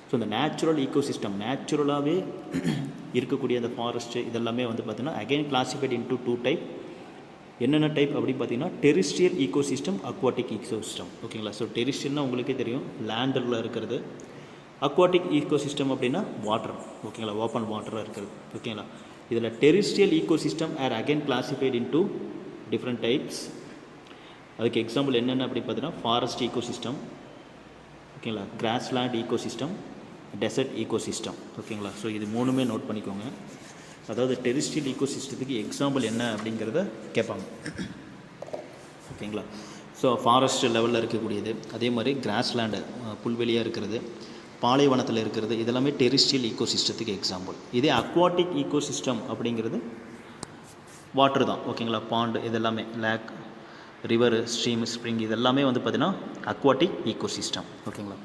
ஸோ இந்த நேச்சுரல் ஈக்கோசிஸ்டம் நேச்சுரலாகவே இருக்கக்கூடிய அந்த ஃபாரஸ்ட்டு இதெல்லாமே வந்து பார்த்திங்கன்னா அகைன் கிளாசிஃபைட் இன்டு 2 டைப். என்னென்ன டைப் அப்படின்னு பார்த்தீங்கன்னா டெரிஸ்ட்ரியல் ஈக்கோசிஸ்டம், அக்வாட்டிக் ஈக்கோசிஸ்டம். ஓகேங்களா. ஸோ டெரிஸ்ட்ரியல்னால் உங்களுக்கே தெரியும் லேண்டில் இருக்கிறது. அக்வாட்டிக் ஈக்கோசிஸ்டம் அப்படின்னா வாட்டர். ஓகேங்களா. ஓப்பன் வாட்டராக இருக்கிறது. ஓகேங்களா. இதில் terrestrial ecosystem are again classified into different types. அதுக்கு எக்ஸாம்பிள் என்னென்ன அப்படி பார்த்தீங்கன்னா ஃபாரஸ்ட் ஈக்கோசிஸ்டம், ஓகேங்களா, கிராஸ்லேண்ட் ஈக்கோசிஸ்டம், டெசர்ட் ஈக்கோசிஸ்டம். ஓகேங்களா. ஸோ இது மூணுமே நோட் பண்ணிக்கோங்க. அதாவது டெரிஸ்ட்ரியல் ஈக்கோசிஸ்டத்துக்கு எக்ஸாம்பிள் என்ன அப்படிங்கிறத கேட்பாங்க. ஓகேங்களா. ஸோ ஃபாரஸ்ட் லெவலில் இருக்கக்கூடியது, அதே மாதிரி கிராஸ்லேண்டு புல்வெளியாக இருக்கிறது, பாலைவனத்தில் இருக்கிறது, இதெல்லாமே டெரிஸ்ட்ரியல் ஈக்கோசிஸ்டத்துக்கு எக்ஸாம்பிள். இதே அக்வாட்டிக் ஈக்கோசிஸ்டம் அப்படிங்கிறது வாட்டர் தான். ஓகேங்களா. பாண்டு, இதெல்லாமே லேக், ரிவர், ஸ்ட்ரீம், ஸ்ப்ரிங், இதெல்லாமே வந்து பார்த்திங்கன்னா அக்வாட்டிக் ஈக்கோசிஸ்டம். ஓகேங்களா.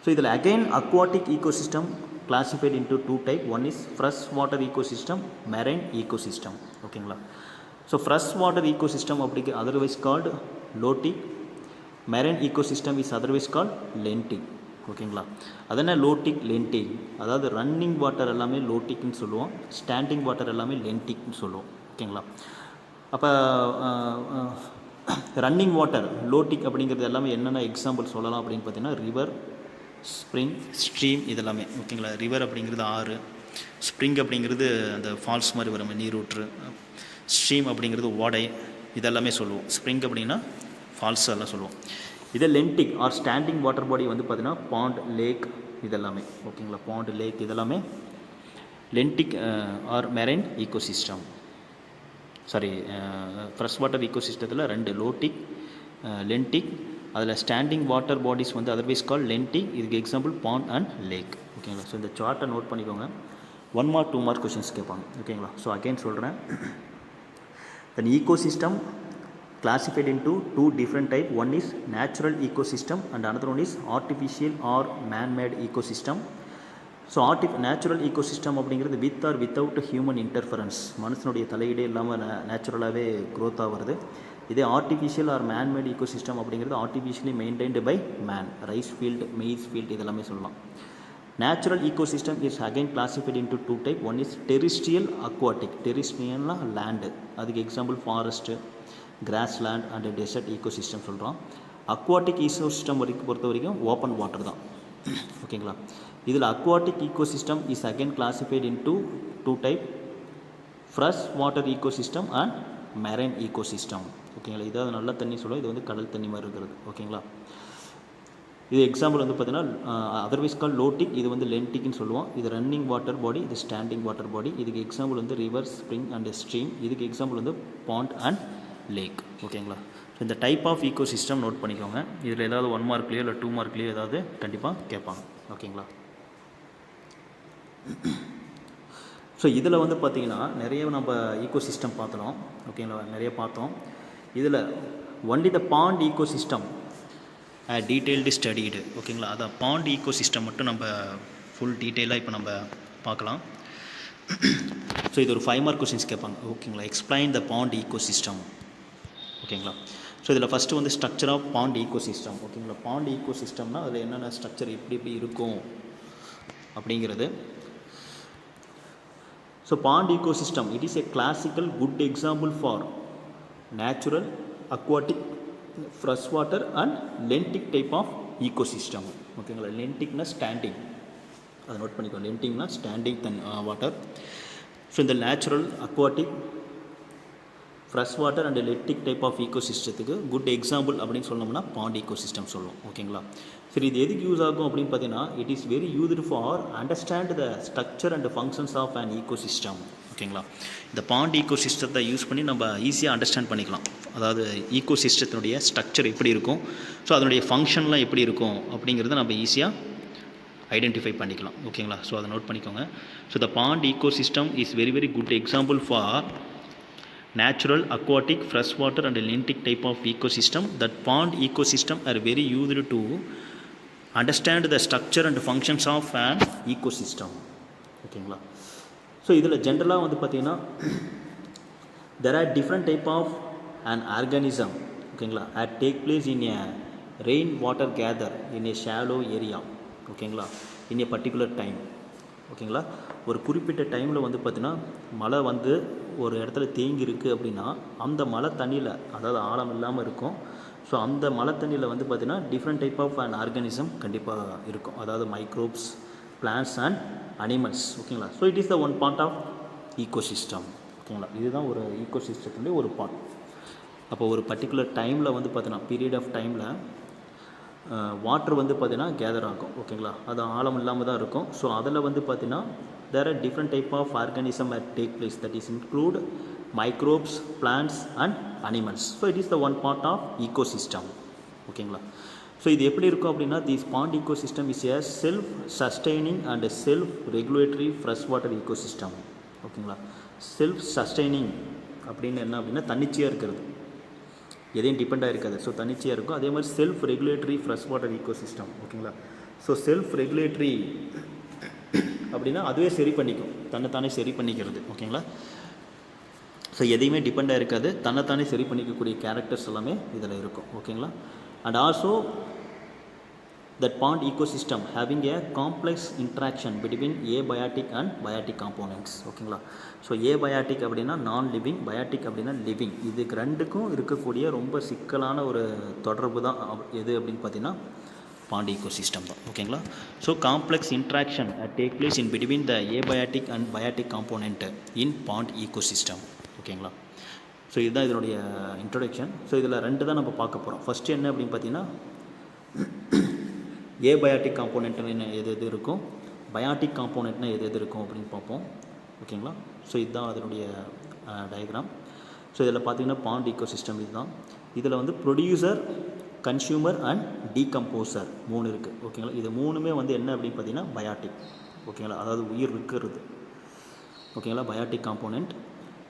ஸோ இதில் again aquatic ஈக்கோசிஸ்டம் classified into 2 type. One is fresh water ecosystem, marine ecosystem. ஓகேங்களா. ஸோ ஃப்ரெஷ் வாட்டர் ஈக்கோசிஸ்டம் அப்படிக்கு otherwise called lotic. Marine ecosystem is otherwise called lentic. ஓகேங்களா. அதனால் லோட்டிக், லென்டிக், அதாவது ரன்னிங் வாட்டர் எல்லாமே லோட்டிக்னு சொல்லுவோம், ஸ்டாண்டிங் வாட்டர் எல்லாமே லென்டிக்னு சொல்லுவோம். ஓகேங்களா. அப்போ ரன்னிங் வாட்டர் லோட்டிக் அப்படிங்கிறது எல்லாமே என்னென்ன எக்ஸாம்பிள் சொல்லலாம் அப்படின்னு பார்த்தீங்கன்னா ரிவர், ஸ்ப்ரிங், ஸ்ட்ரீம், இதெல்லாமே. ஓகேங்களா. ரிவர் அப்படிங்கிறது ஆறு, ஸ்ப்ரிங் அப்படிங்கிறது அந்த ஃபால்ஸ் மாதிரி வரும் நீரூற்று, ஸ்ட்ரீம் அப்படிங்கிறது ஓடை, இதெல்லாமே சொல்லுவோம். ஸ்ப்ரிங் அப்படின்னா ஃபால்ஸ் எல்லாம் சொல்லுவோம். இதே lentic or standing water body வந்து பார்த்திங்கன்னா பாண்ட், லேக், இதெல்லாமே. ஓகேங்களா. பாண்ட், லேக், இதெல்லாமே lentic or marine ecosystem. Sorry, fresh water ஈக்கோசிஸ்டத்தில் 2 லோட்டிக், லென்டிக். அதில் ஸ்டாண்டிங் வாட்டர் பாடிஸ் வந்து அதர்வைஸ் கால் லென்டிக். இதுக்கு எக்ஸாம்பிள் பாண்ட் அண்ட் லேக். ஓகேங்களா. ஸோ இந்த சார்ட்டை நோட் பண்ணிக்கோங்க. 1 மார்க் 2 மார்க் கொஷின்ஸ் கேட்பாங்க. ஓகேங்களா. ஸோ அகைன் சொல்கிறேன். தென் ஈக்கோசிஸ்டம் classified into 2 different type. One is natural ecosystem and another one is artificial or man-made ecosystem. So natural ecosystem அப்படிங்கிறது with or without human interference, மனுஷனுடைய தலையீடே இல்லாமல் நேச்சுரலாகவே க்ரோத் ஆகிறது. இதே ஆர்டிஃபிஷியல் ஆர் மேன்மேட் ஈக்கோசிஸ்டம் அப்படிங்கிறது artificially maintained by man, rice field, maize field, இதெல்லாமே சொல்லலாம். Natural ecosystem is again classified into 2 type. One is terrestrial, aquatic. டெரிஸ்ட்ரியல்னா லேண்டு, அதுக்கு example forest, grassland and desert ecosystem சொல்கிறோம். Aquatic ஈக்கோசிஸ்டம் பொறுத்த வரைக்கும் open water தான். ஓகேங்களா. இதில் aquatic ecosystem is again classified into 2 type. Fresh water ecosystem and marine ecosystem. ஓகேங்களா. இதாவது நல்ல தண்ணி சொல்லுவோம், இது வந்து கடல் தண்ணி மாதிரி இருக்கிறது. ஓகேங்களா. இது எக்ஸாம்பிள் வந்து பார்த்தீங்கன்னா அதர்வைஸ் கால் லோட்டிக், இது வந்து லென்டிக்னு சொல்லுவோம். இது ரன்னிங் வாட்டர் பாடி, இது ஸ்டாண்டிங் வாட்டர் பாடி. இதுக்கு எக்ஸாம்பிள் வந்து ரிவர், ஸ்ப்ரிங் அண்ட் ஸ்ட்ரீம். இதுக்கு எக்ஸாம்பிள் வந்து பாண்ட் அண்ட் லேக். ஓகேங்களா. ஸோ இந்த டைப் ஆஃப் ஈக்கோசிஸ்டம் நோட் பண்ணிக்கோங்க. இதில் ஏதாவது 1 மார்க்லேயோ இல்லை 2 மார்க்லேயோ ஏதாவது கண்டிப்பாக கேட்பாங்க. ஓகேங்களா. ஸோ இதில் வந்து பார்த்திங்கன்னா நிறைய நம்ம ஈக்கோசிஸ்டம் பார்த்தோம். ஓகேங்களா. நிறைய பார்த்தோம். இதில் only the pond ecosystem detailed studied. ஓகேங்களா. அதை பாண்ட் ஈக்கோசிஸ்டம் மட்டும் நம்ம ஃபுல் டீட்டெயிலாக இப்போ நம்ம பார்க்கலாம். ஸோ இது ஒரு 5 மார்க் கொஸ்டின்ஸ் கேட்பாங்க. ஓகேங்களா. Explain the pond ecosystem. ஓகேங்களா. ஸோ இதில் ஃபஸ்ட்டு வந்து ஸ்ட்ரக்சர் ஆஃப் பாண்ட் ஈக்கோசிஸ்டம். ஓகேங்களா. பாண்ட் ஈக்கோசிஸ்டம்னா அதில் என்னென்ன ஸ்ட்ரக்சர் எப்படி இருக்கும் அப்படிங்கிறது. So pond ecosystem it is a classical good example for natural, aquatic, fresh water and lentic type of ecosystem. ஓகேங்களா. லென்டிக்னா ஸ்டாண்டிங், அதை நோட் பண்ணிக்கோ. லென்டிங்னா ஸ்டாண்டிங் வாட்டர். ஸோ இந்த natural, aquatic, fresh water and lentic type of ஈக்கோசிஸ்டத்துக்கு good example அப்படின்னு சொன்னோம்னா bond ஈக்கோசிஸ்டம் சொல்லுவோம். ஓகேங்களா. சரி, இது எதுக்கு யூஸ் ஆகும் அப்படின்னு பார்த்தீங்கன்னா it is very used for understand the structure and functions of an ecosystem. ஓகேங்களா. இந்த பாண்ட் ஈக்கோ சிஸ்டத்தை யூஸ் பண்ணி நம்ம ஈஸியாக அண்டர்ஸ்டாண்ட் பண்ணிக்கலாம். அதாவது ஈக்கோ சிஸ்டத்தினுடைய ஸ்ட்ரக்சர் எப்படி இருக்கும், ஸோ அதனுடைய ஃபங்க்ஷன்லாம் எப்படி இருக்கும் அப்படிங்கிறத நம்ம ஈஸியாக ஐடென்டிஃபை பண்ணிக்கலாம். ஓகேங்களா. ஸோ அதை நோட் பண்ணிக்கோங்க. So the bond Eeco system is very very good example for natural, aquatic, freshwater and lentic type of ecosystem. That pond ecosystem are very used to understand the structure and functions of an ecosystem. ஓகேங்களா. So இதில் ஜென்ரலாக வந்து பார்த்திங்கன்னா there are different type of an organism, ஓகேங்களா, at take place in a rain water gather in a shallow area, ஓகேங்களா, in a particular time. ஓகேங்களா. ஒரு குறிப்பிட்ட டைமில் வந்து பார்த்திங்கன்னா மழை வந்து ஒரு இடத்துல தேங்கி இருக்குது அப்படின்னா அந்த மழை தண்ணியில், அதாவது ஆழம் இல்லாமல் இருக்கும். ஸோ அந்த மழை தண்ணியில் வந்து பார்த்திங்கன்னா different type of an organism கண்டிப்பாக இருக்கும், அதாவது மைக்ரோப்ஸ், பிளான்ட்ஸ் அண்ட் அனிமல்ஸ். ஓகேங்களா. So it is the one part of ecosystem. ஓகேங்களா. இதுதான் ஒரு ஈக்கோசிஸ்டத்துடைய ஒரு பார்ட். அப்போ ஒரு பர்டிகுலர் டைமில் வந்து பார்த்தீங்கன்னா பீரியட் ஆஃப் டைமில் வாட்டர் வந்து பார்த்திங்கன்னா கேதர் ஆகும். ஓகேங்களா. அது ஆழம் இல்லாமல் தான் இருக்கும். ஸோ அதில் வந்து பார்த்திங்கன்னா there are different type of organism that take place, that is include microbes, plants and animals. So it is the one part of ecosystem. ஓகேங்களா. ஸோ இது எப்படி இருக்கும் அப்படின்னா this pond ecosystem is a self sustaining and self regulatory freshwater ecosystem. ஓகேங்களா. Self sustaining அப்படின்னு என்ன அப்படின்னா தன்னிச்சையாக இருக்கிறது, எதையும் டிபெண்டாக இருக்காது. ஸோ தன்னிச்சையாக இருக்கும். அதே மாதிரி செல்ஃப் ரெகுலேட்டரி ஃப்ரெஷ் வாட்டர் ஈக்கோசிஸ்டம். ஓகேங்களா. ஸோ செல்ஃப் ரெகுலேட்டரி அப்படின்னா அதுவே சரி பண்ணிக்கும், தன்னைத்தானே சரி பண்ணிக்கிறது. ஓகேங்களா. ஸோ எதையுமே டிபெண்டாக இருக்காது, தன்னைத்தானே சரி பண்ணிக்கக்கூடிய கேரக்டர்ஸ் எல்லாமே இதில் இருக்கும். ஓகேங்களா. And also that pond ecosystem having a complex interaction between abiotic and biotic components. ஓகேங்களா. ஸோ abiotic அப்படின்னா நான் லிவிங், பயோட்டிக் அப்படின்னா லிவிங். இதுக்கு ரெண்டுக்கும் இருக்கக்கூடிய ரொம்ப சிக்கலான ஒரு தொடர்பு தான் எது அப்படின்னு பார்த்தீங்கன்னா பாண்ட் ஈக்கோசிஸ்டம் தான். ஓகேங்களா. So complex interaction take place in between the abiotic and biotic component in pond ecosystem. ஓகேங்களா. ஸோ இதுதான் இதனுடைய இன்ட்ரொடக்ஷன். ஸோ இதில் ரெண்டு தான் நம்ம பார்க்க போகிறோம். ஃபஸ்ட்டு என்ன அப்படின்னு பார்த்தீங்கன்னா ஏபயாட்டிக் காம்போனென்ட்னு எது எது இருக்கும், பயாட்டிக் காம்போனென்ட்னா எது எது இருக்கும் அப்படின்னு பார்ப்போம். ஓகேங்களா. ஸோ இதுதான் அதனுடைய டயக்ராம். ஸோ இதில் பார்த்தீங்கன்னா பாண்ட் ஈக்கோசிஸ்டம் இதுதான். இதில் வந்து ப்ரொடியூசர், கன்சியூமர் அண்ட் டீகம்போசர் 3 இருக்குது. ஓகேங்களா. இது 3மே வந்து என்ன அப்படின்னு பார்த்தீங்கன்னா பயாட்டிக். ஓகேங்களா. அதாவது உயிர் இருக்கிறது. ஓகேங்களா. Biotic component.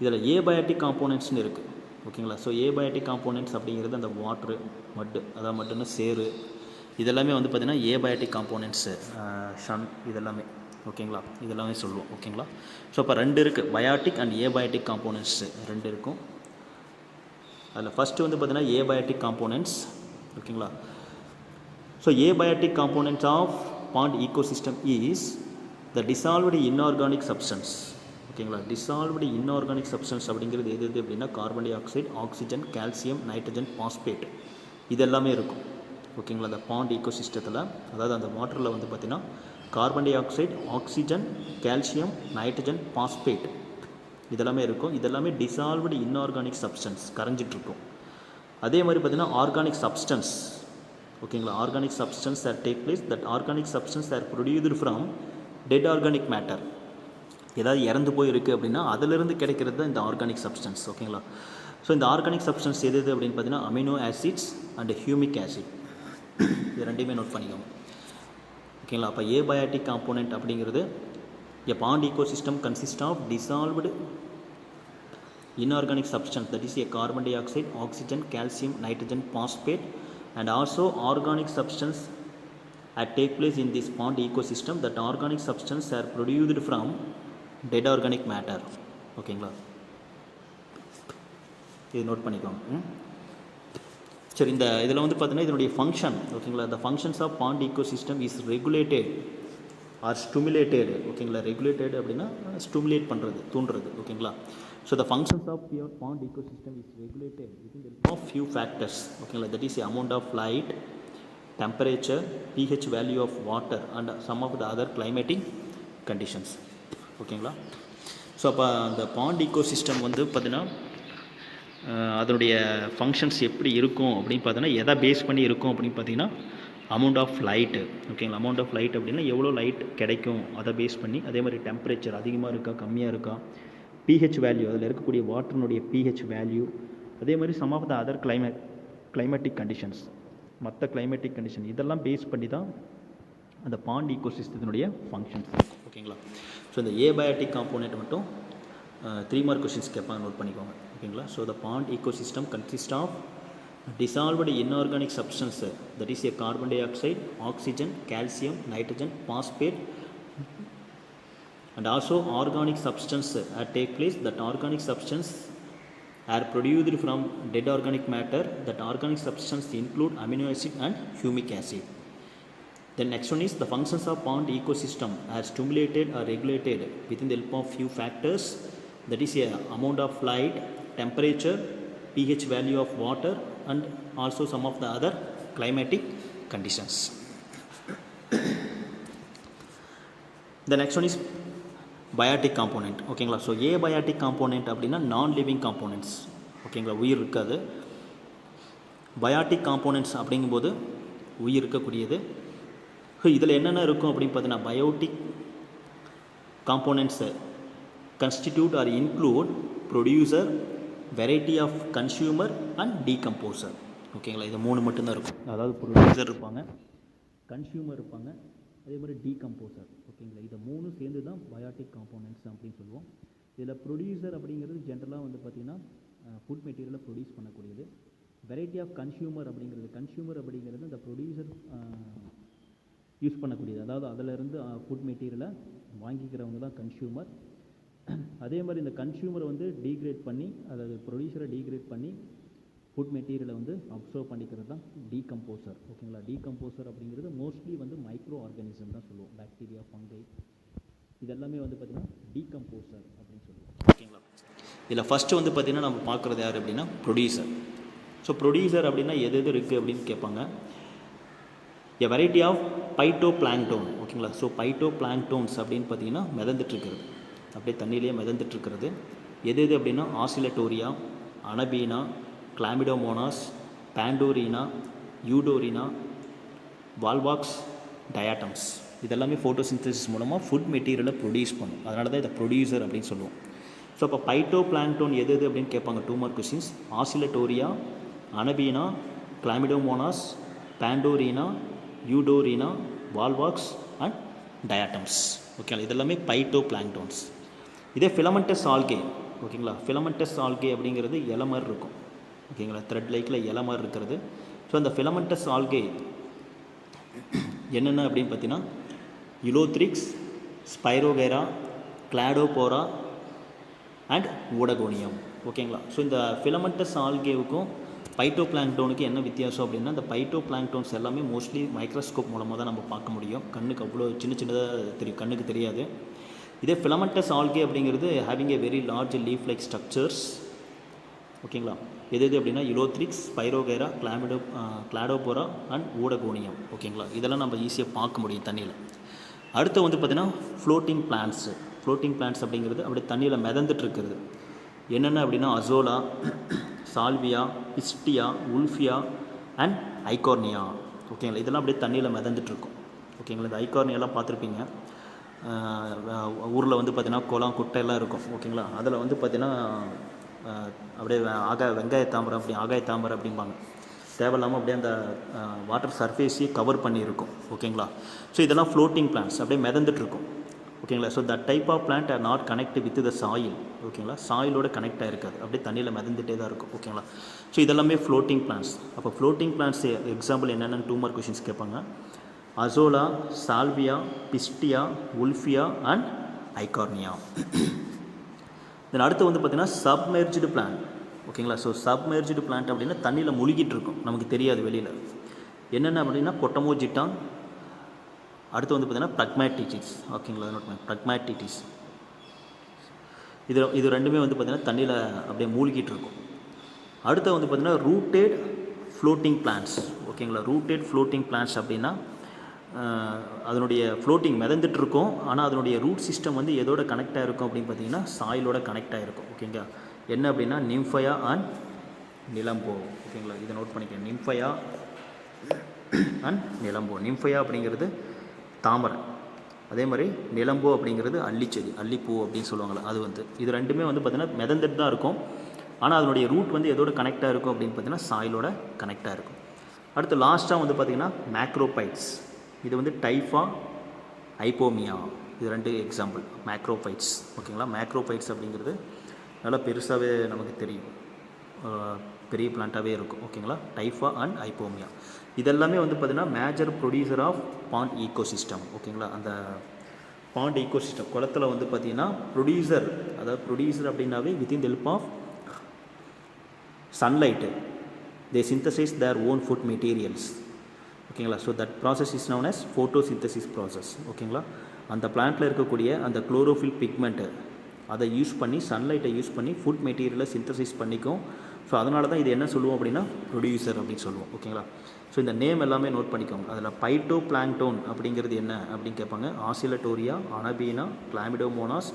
இதில் ஏபயாட்டிக் காம்போனென்ட்ஸ்னு இருக்குது. ஓகேங்களா. ஸோ ஏபயாட்டிக் காம்போனென்ட்ஸ் அப்படிங்கிறது அந்த வாட்ரு, மட்டு, அதாவது மட்டுன்னா சேரு, இதெல்லாமே வந்து பார்த்திங்கன்னா ஏபயாட்டிக் காம்போனென்ட்ஸு, ஷன், இதெல்லாமே. ஓகேங்களா. இதெல்லாமே சொல்லுவோம். ஓகேங்களா. ஸோ இப்போ 2 இருக்குது, பயாட்டிக் அண்ட் ஏபயாட்டிக் காம்போனென்ட்ஸு 2 இருக்கும். அதில் ஃபஸ்ட்டு வந்து பார்த்திங்கன்னா ஏபயாட்டிக் காம்போனென்ட்ஸ். ஓகேங்களா. So abiotic components of pond ecosystem is the dissolved inorganic substance. ஓகேங்களா. டிசால்வ்டு இன்ஆர்கானிக் சப்ஸ்டன்ஸ் அப்படிங்கிறது எது எது அப்படின்னா carbon dioxide, oxygen, calcium, nitrogen, phosphate, இதெல்லாமே இருக்கும். ஓகேங்களா. அந்த பாண்ட் ஈக்கோசிஸ்டத்தில், அதாவது அந்த வாட்டரில் வந்து பார்த்திங்கன்னா carbon dioxide, oxygen, calcium, nitrogen, phosphate இதெல்லாமே இருக்கும். இதெல்லாமே டிசால்வ்டு இன்ஆர்கானிக் சப்ஸ்டன்ஸ், கரைஞ்சிட்ருக்கும். அதே மாதிரி பார்த்திங்கன்னா ஆர்கானிக் சப்ஸ்டன்ஸ். ஓகேங்களா. Organic substance are take place, that organic substance are produced from dead organic matter. ஏதாவது இறந்து போய் இருக்குது அப்படின்னா அதிலிருந்து கிடைக்கிறது தான் இந்த ஆர்கானிக் சப்ஸ்டன்ஸ். ஓகேங்களா. ஸோ இந்த ஆர்கானிக் சப்ஸ்டன்ஸ் எது எது அப்படின்னு பார்த்தீங்கன்னா amino acids and humic acid, இது ரெண்டையுமே நோட் பண்ணிக்கோங்க. ஓகேங்களா. அப்போ ஏபயாட்டிக் காம்போனென்ட் அப்படிங்கிறது a pond ecosystem consists of dissolved inorganic substance, that is a carbon dioxide, oxygen, calcium, nitrogen, phosphate, and also organic substance that take place in this pond ecosystem. That organic substance are produced from dead organic matter. ஓகேங்களா. இது note பண்ணிக்கோங்க. சரி, இந்த இதில் வந்து பார்த்தீங்கன்னா இதனுடைய function. ஓகேங்களா. The functions of pond ecosystem is regulated or stimulated. ஓகேங்களா. ரெகுலேட்டட் அப்படின்னா ஸ்டிமுலேட் பண்ணுறது, தூண்டுறது. ஓகேங்களா. So the functions of pure pond ecosystem is regulated within the help of few factors. ஓகேங்களா. That is amount of light, temperature, pH value of water and some of the other climatic conditions. ஓகேங்களா. So அப்போ அந்த bond ஈக்கோசிஸ்டம் வந்து பார்த்திங்கன்னா அதனுடைய functions எப்படி இருக்கும் அப்படின்னு பார்த்தீங்கன்னா எதை பேஸ் பண்ணி இருக்கும் அப்படின்னு பார்த்தீங்கன்னா அமௌண்ட் ஆஃப் லைட்டு. ஓகேங்களா. அமௌண்ட் ஆஃப் லைட் அப்படின்னா எவ்வளோ லைட் கிடைக்கும் அதை பேஸ் பண்ணி, அதே மாதிரி டெம்பரேச்சர் அதிகமாக இருக்கா கம்மியாக இருக்கா, pH வேல்யூ, அதில் இருக்கக்கூடிய வாட்டர்னுடைய pH வேல்யூ, அதே மாதிரி some of the other climatic conditions, மற்ற கிளைமேட்டிக் கண்டிஷன் இதெல்லாம் பேஸ் பண்ணி தான் அந்த பாண்ட் ஈகோசிஸ்டத்தினுடைய ஃபங்க்ஷன்ஸ் இருக்கும். ஓகேங்களா? ஸோ இந்த ஏபயாட்டிக் காம்போனெண்ட் மட்டும் 3 மார்க் கொஷின்ஸ் கேட்பாங்க, நோட் பண்ணிக்கோங்க. ஓகேங்களா? So the pond ecosystem consist of dissolved inorganic substance, that is a carbon dioxide, oxygen, calcium, nitrogen, phosphate, and also organic substance take place. That organic substance are produced from dead organic matter. That organic substance include amino acid and humic acid. The next one is the functions of pond ecosystem are stimulated or regulated within the help of few factors, that is a amount of light, temperature, pH value of water, and also some of the other climatic conditions. The next one is biotic component. ஓகேங்களா? So abiotic component அப்படின்னா நான் living components. ஓகேங்களா? உயிர் இருக்காது. Biotic components அப்படிங்கும்போது உயிர் இருக்கக்கூடியது. இதில் என்னென்ன இருக்கும் அப்படின்னு பார்த்தீங்கன்னா, பயோட்டிக் காம்போனெண்ட்ஸை constitute or include producer, variety of consumer and decomposer. ஓகேங்களா? இது 3 மட்டும்தான் இருக்கும். அதாவது ப்ரொடியூசர் இருப்பாங்க, கன்சியூமர் இருப்பாங்க, அதே மாதிரி டீகம்போசர். ஓகேங்களா? இதை 3 சேர்ந்து தான் பயாட்டிக் காம்போனெண்ட்ஸ் அப்படின்னு சொல்லுவோம். இதில் ப்ரொடியூசர் அப்படிங்கிறது ஜென்ரலாக வந்து பார்த்திங்கன்னா ஃபுட் மெட்டீரியலை ப்ரொடியூஸ் பண்ணக்கூடியது. வெரைட்டி ஆஃப் கன்சியூமர் அப்படிங்கிறது இந்த ப்ரொடியூசர் யூஸ் பண்ணக்கூடியது. அதாவது அதிலிருந்து ஃபுட் மெட்டீரியலை வாங்கிக்கிறவங்க தான் கன்சியூமர். அதே மாதிரி இந்த கன்சியூமரை வந்து டீக்ரேட் பண்ணி, அதாவது ப்ரொடியூசரை டீக்ரேட் பண்ணி ஃபுட் மெட்டீரியலை வந்து அப்சர்வ் பண்ணிக்கிறது தான் டீகம்போசர். ஓகேங்களா? டீகம்போசர் அப்படிங்கிறது மோஸ்ட்லி வந்து மைக்ரோ ஆர்கானிசம் தான் சொல்லுவோம். பாக்டீரியா, ஃபங்கை, இதெல்லாமே வந்து பார்த்திங்கன்னா டீகம்போசர் அப்படின்னு சொல்லுவோம். ஓகேங்களா? இதில் ஃபஸ்ட்டு வந்து பார்த்திங்கன்னா நம்ம பார்க்குறது யார் அப்படின்னா ப்ரொடியூசர். ஸோ ப்ரொடியூசர் அப்படின்னா எது இருக்குது அப்படின்னு கேட்பாங்க. A variety of phytoplankton. ஓகேங்களா? ஸோ பைட்டோ பிளாங்டோன்ஸ் அப்படின்னு பார்த்தீங்கன்னா மிதந்துட்டுருக்கிறது, அப்படியே தண்ணியிலேயே மிதந்துட்டுருக்கிறது. எது அப்படின்னா ஆசிலட்டோரியா, anabaena, chlamydomonas, pandorina, eudorina, volvox, diatoms. இதெல்லாமே ஃபோட்டோசிந்தசிஸ் மூலமாக ஃபுட் மெட்டீரியலை ப்ரொடியூஸ் பண்ணும். அதனால தான் இதை ப்ரொடியூசர் அப்படின்னு சொல்லுவோம். ஸோ அப்போ பைட்டோ பிளாங்டோன் எது அப்படின்னு கேட்பாங்க. 2 mark questions. Oscillatoria, anabaena, chlamydomonas, pandorina, eudorina, volvox and diatoms. ஓகேங்களா? இதெல்லாமே பைட்டோ பிளாங்டோன்ஸ். இதே ஃபிலமெண்டஸ் ஆல்கே. ஓகேங்களா? ஃபிலமெண்டஸ் ஆல்கே அப்படிங்கிறது இலை மாதிரி இருக்கும். ஓகேங்களா? த்ரெட் லைக்கில் இலை மாதிரி இருக்கிறது. ஸோ அந்த ஃபிலமெண்டஸ் ஆல்கே என்னென்ன அப்படின்னு பார்த்தீங்கன்னா யுலோத்ரிக்ஸ், ஸ்பைரோகேரா, கிளாடோபோரா அண்ட் ஊடகோனியம். ஓகேங்களா? ஸோ இந்த ஃபிலமெண்டஸ் ஆல்கேவுக்கும் பைட்டோ பிளாங்டோனுக்கு என்ன வித்தியாசம் அப்படின்னா, இந்த பைட்டோ பிளாங்டோன்ஸ் எல்லாமே மோஸ்ட்லி மைக்ரோஸ்கோப் மூலமாக தான் நம்ம பார்க்க முடியும். கண்ணுக்கு அவ்வளோ சின்னதாக தெரியும், கண்ணுக்கு தெரியாது. இதே ஃபிலமெண்டஸ் ஆல்கே அப்படிங்கிறது ஹேவிங் ஏ very large leaf like structures. ஓகேங்களா? எது அப்படின்னா யுலோத்ரிக்ஸ், ஸ்பைரோகேரா, கிளாடோபோரா அண்ட் ஊடகோனியம். ஓகேங்களா? இதெல்லாம் நம்ம ஈஸியாக பார்க்க முடியும் தண்ணியில். அடுத்து வந்து பார்த்திங்கன்னா ஃப்ளோட்டிங் பிளான்ட்ஸு. ஃப்ளோட்டிங் பிளான்ட்ஸ் அப்படிங்கிறது அப்படியே தண்ணியில் மிதந்துட்டு இருக்கிறது. என்னென்ன அப்படின்னா azolla, salvia, Pistia, wolffia and eichhornia. ஓகேங்களா? இதெல்லாம் அப்படியே தண்ணியில் மிதந்துட்டுருக்கும். ஓகேங்களா? இந்த ஐகார்னியாலாம் பார்த்துருப்பீங்க. ஊரில் வந்து பார்த்திங்கன்னா குளம், குட்டையெல்லாம் இருக்கும். ஓகேங்களா? அதில் வந்து பார்த்திங்கன்னா அப்படியே வெங்காய தாமரை அப்படி ஆகாய தாமரை அப்படிம்பாங்க. தேவையில்லாமல் அப்படியே அந்த வாட்டர் சர்ஃபேஸையே கவர் பண்ணியிருக்கும். ஓகேங்களா? ஸோ இதெல்லாம் ஃப்ளோட்டிங் பிளான்ட்ஸ், அப்படியே மிதந்துட்டுருக்கும். ஓகேங்களா? So that type of plant are not connect with the soil. ஓகேங்களா? சாயிலோட கனெக்ட் ஆகிருக்காது, அப்படியே தண்ணியில் மிதந்துட்டே தான் இருக்கும். ஓகேங்களா? ஸோ இதெல்லாமே ஃப்ளோட்டிங் பிளான்ட்ஸ். அப்போ ஃப்ளோட்டிங் பிளான்ட்ஸ் எக்ஸாம்பிள் என்னென்னு 2 மார்க் கொஷின்ஸ் கேட்பாங்க. Azolla, salvia, Pistia, wolffia and eichhornia. Then அடுத்து வந்து பார்த்திங்கன்னா சப்மெர்ஜ்டு பிளான்ட். ஓகேங்களா? ஸோ சப்மெர்ஜ்டு பிளான்ட் அப்படின்னா தண்ணியில் முழுகிட்டு இருக்கும், நமக்கு தெரியாது வெளியில். என்னென்ன அப்படின்னா கொட்டமோஜிட்டான். அடுத்து வந்து பார்த்திங்கன்னா ப்ரக்மேட்டிட்டிஸ். ஓகேங்களா? நோட் பண்ணி ப்ரக்மேட்டிட்டிஸ். இது ரெண்டுமே வந்து பார்த்திங்கன்னா தண்ணியில் அப்படியே மூழ்கிட்டு இருக்கும். அடுத்து வந்து பார்த்திங்கன்னா ரூட்டட் ஃப்ளோட்டிங் பிளான்ட்ஸ். ஓகேங்களா? ரூட்டட் ஃப்ளோட்டிங் பிளான்ட்ஸ் அப்படின்னா அதனுடைய ஃப்ளோட்டிங் மிதந்துட்டு இருக்கும், ஆனால் அதனுடைய ரூட் சிஸ்டம் வந்து எதோட கனெக்ட் ஆகிருக்கும் அப்படின்னு பார்த்தீங்கன்னா சாயிலோட கனெக்ட் ஆகிருக்கும். ஓகேங்களா? என்ன அப்படின்னா நிம்ஃபயா அண்ட் நிலம்போ. ஓகேங்களா? இதை நோட் பண்ணிக்கேன். நிம்ஃபயா அண்ட் நிலம்போ. நிம்ஃபயா அப்படிங்கிறது தாமரை, அதே மாதிரி நிலம்போ அப்படிங்கிறது அள்ளிச்செடி, அல்லிப்பூ அப்படின்னு சொல்லுவாங்கள்ல, அது வந்து இது ரெண்டுமே வந்து பார்த்திங்கன்னா மிதந்துட்டு தான் இருக்கும். ஆனால் அதனுடைய ரூட் வந்து எதோட கனெக்டாக இருக்கும் அப்படின்னு பார்த்தீங்கன்னா சாயிலோட கனெக்டாக இருக்கும். அடுத்து லாஸ்ட்டாக வந்து பார்த்திங்கன்னா மேக்ரோபைட்ஸ். இது வந்து டைஃபா, ஐப்போமியா, இது 2 எக்ஸாம்பிள் மேக்ரோபைட்ஸ். ஓகேங்களா, மேக்ரோபைட்ஸ் அப்படிங்கிறது நல்லா பெருசாகவே நமக்கு தெரியும், பெரிய பிளான்ட்டாகவே இருக்கும். ஓகேங்களா, டைஃபா அண்ட் ஐப்போமியா இதெல்லாமே வந்து பார்த்திங்கன்னா major producer of pond ecosystem. ஓகேங்களா, அந்த பாண்ட் ஈகோசிஸ்டம் குளத்தில் வந்து பார்த்திங்கன்னா ப்ரொடியூசர், அதாவது ப்ரொடியூசர் அப்படின்னாவே within the help of sunlight they synthesize their own food materials. ஓகேங்களா, so that process is known as photosynthesis process. ஓகேங்களா, அந்த பிளான்ட்டில் இருக்கக்கூடிய அந்த குளோரோஃபில் பிக்மெண்ட்டு அதை யூஸ் பண்ணி, சன்லைட்டை யூஸ் பண்ணி ஃபுட் மெட்டீரியலை சிந்தசைஸ் பண்ணிக்கும். ஸோ அதனால தான் இது என்ன சொல்லுவோம் அப்படின்னா ப்ரொடியூசர் அப்படின்னு சொல்லுவோம். ஓகேங்களா, ஸோ இந்த நேம் எல்லாமே நோட் பண்ணிக்கோங்க. அதில் பைட்டோ பிளாங்க்டோன் அப்படிங்கிறது என்ன அப்படின்னு கேட்பாங்க. ஆசிலட்டோரியா, anabaena, chlamydomonas,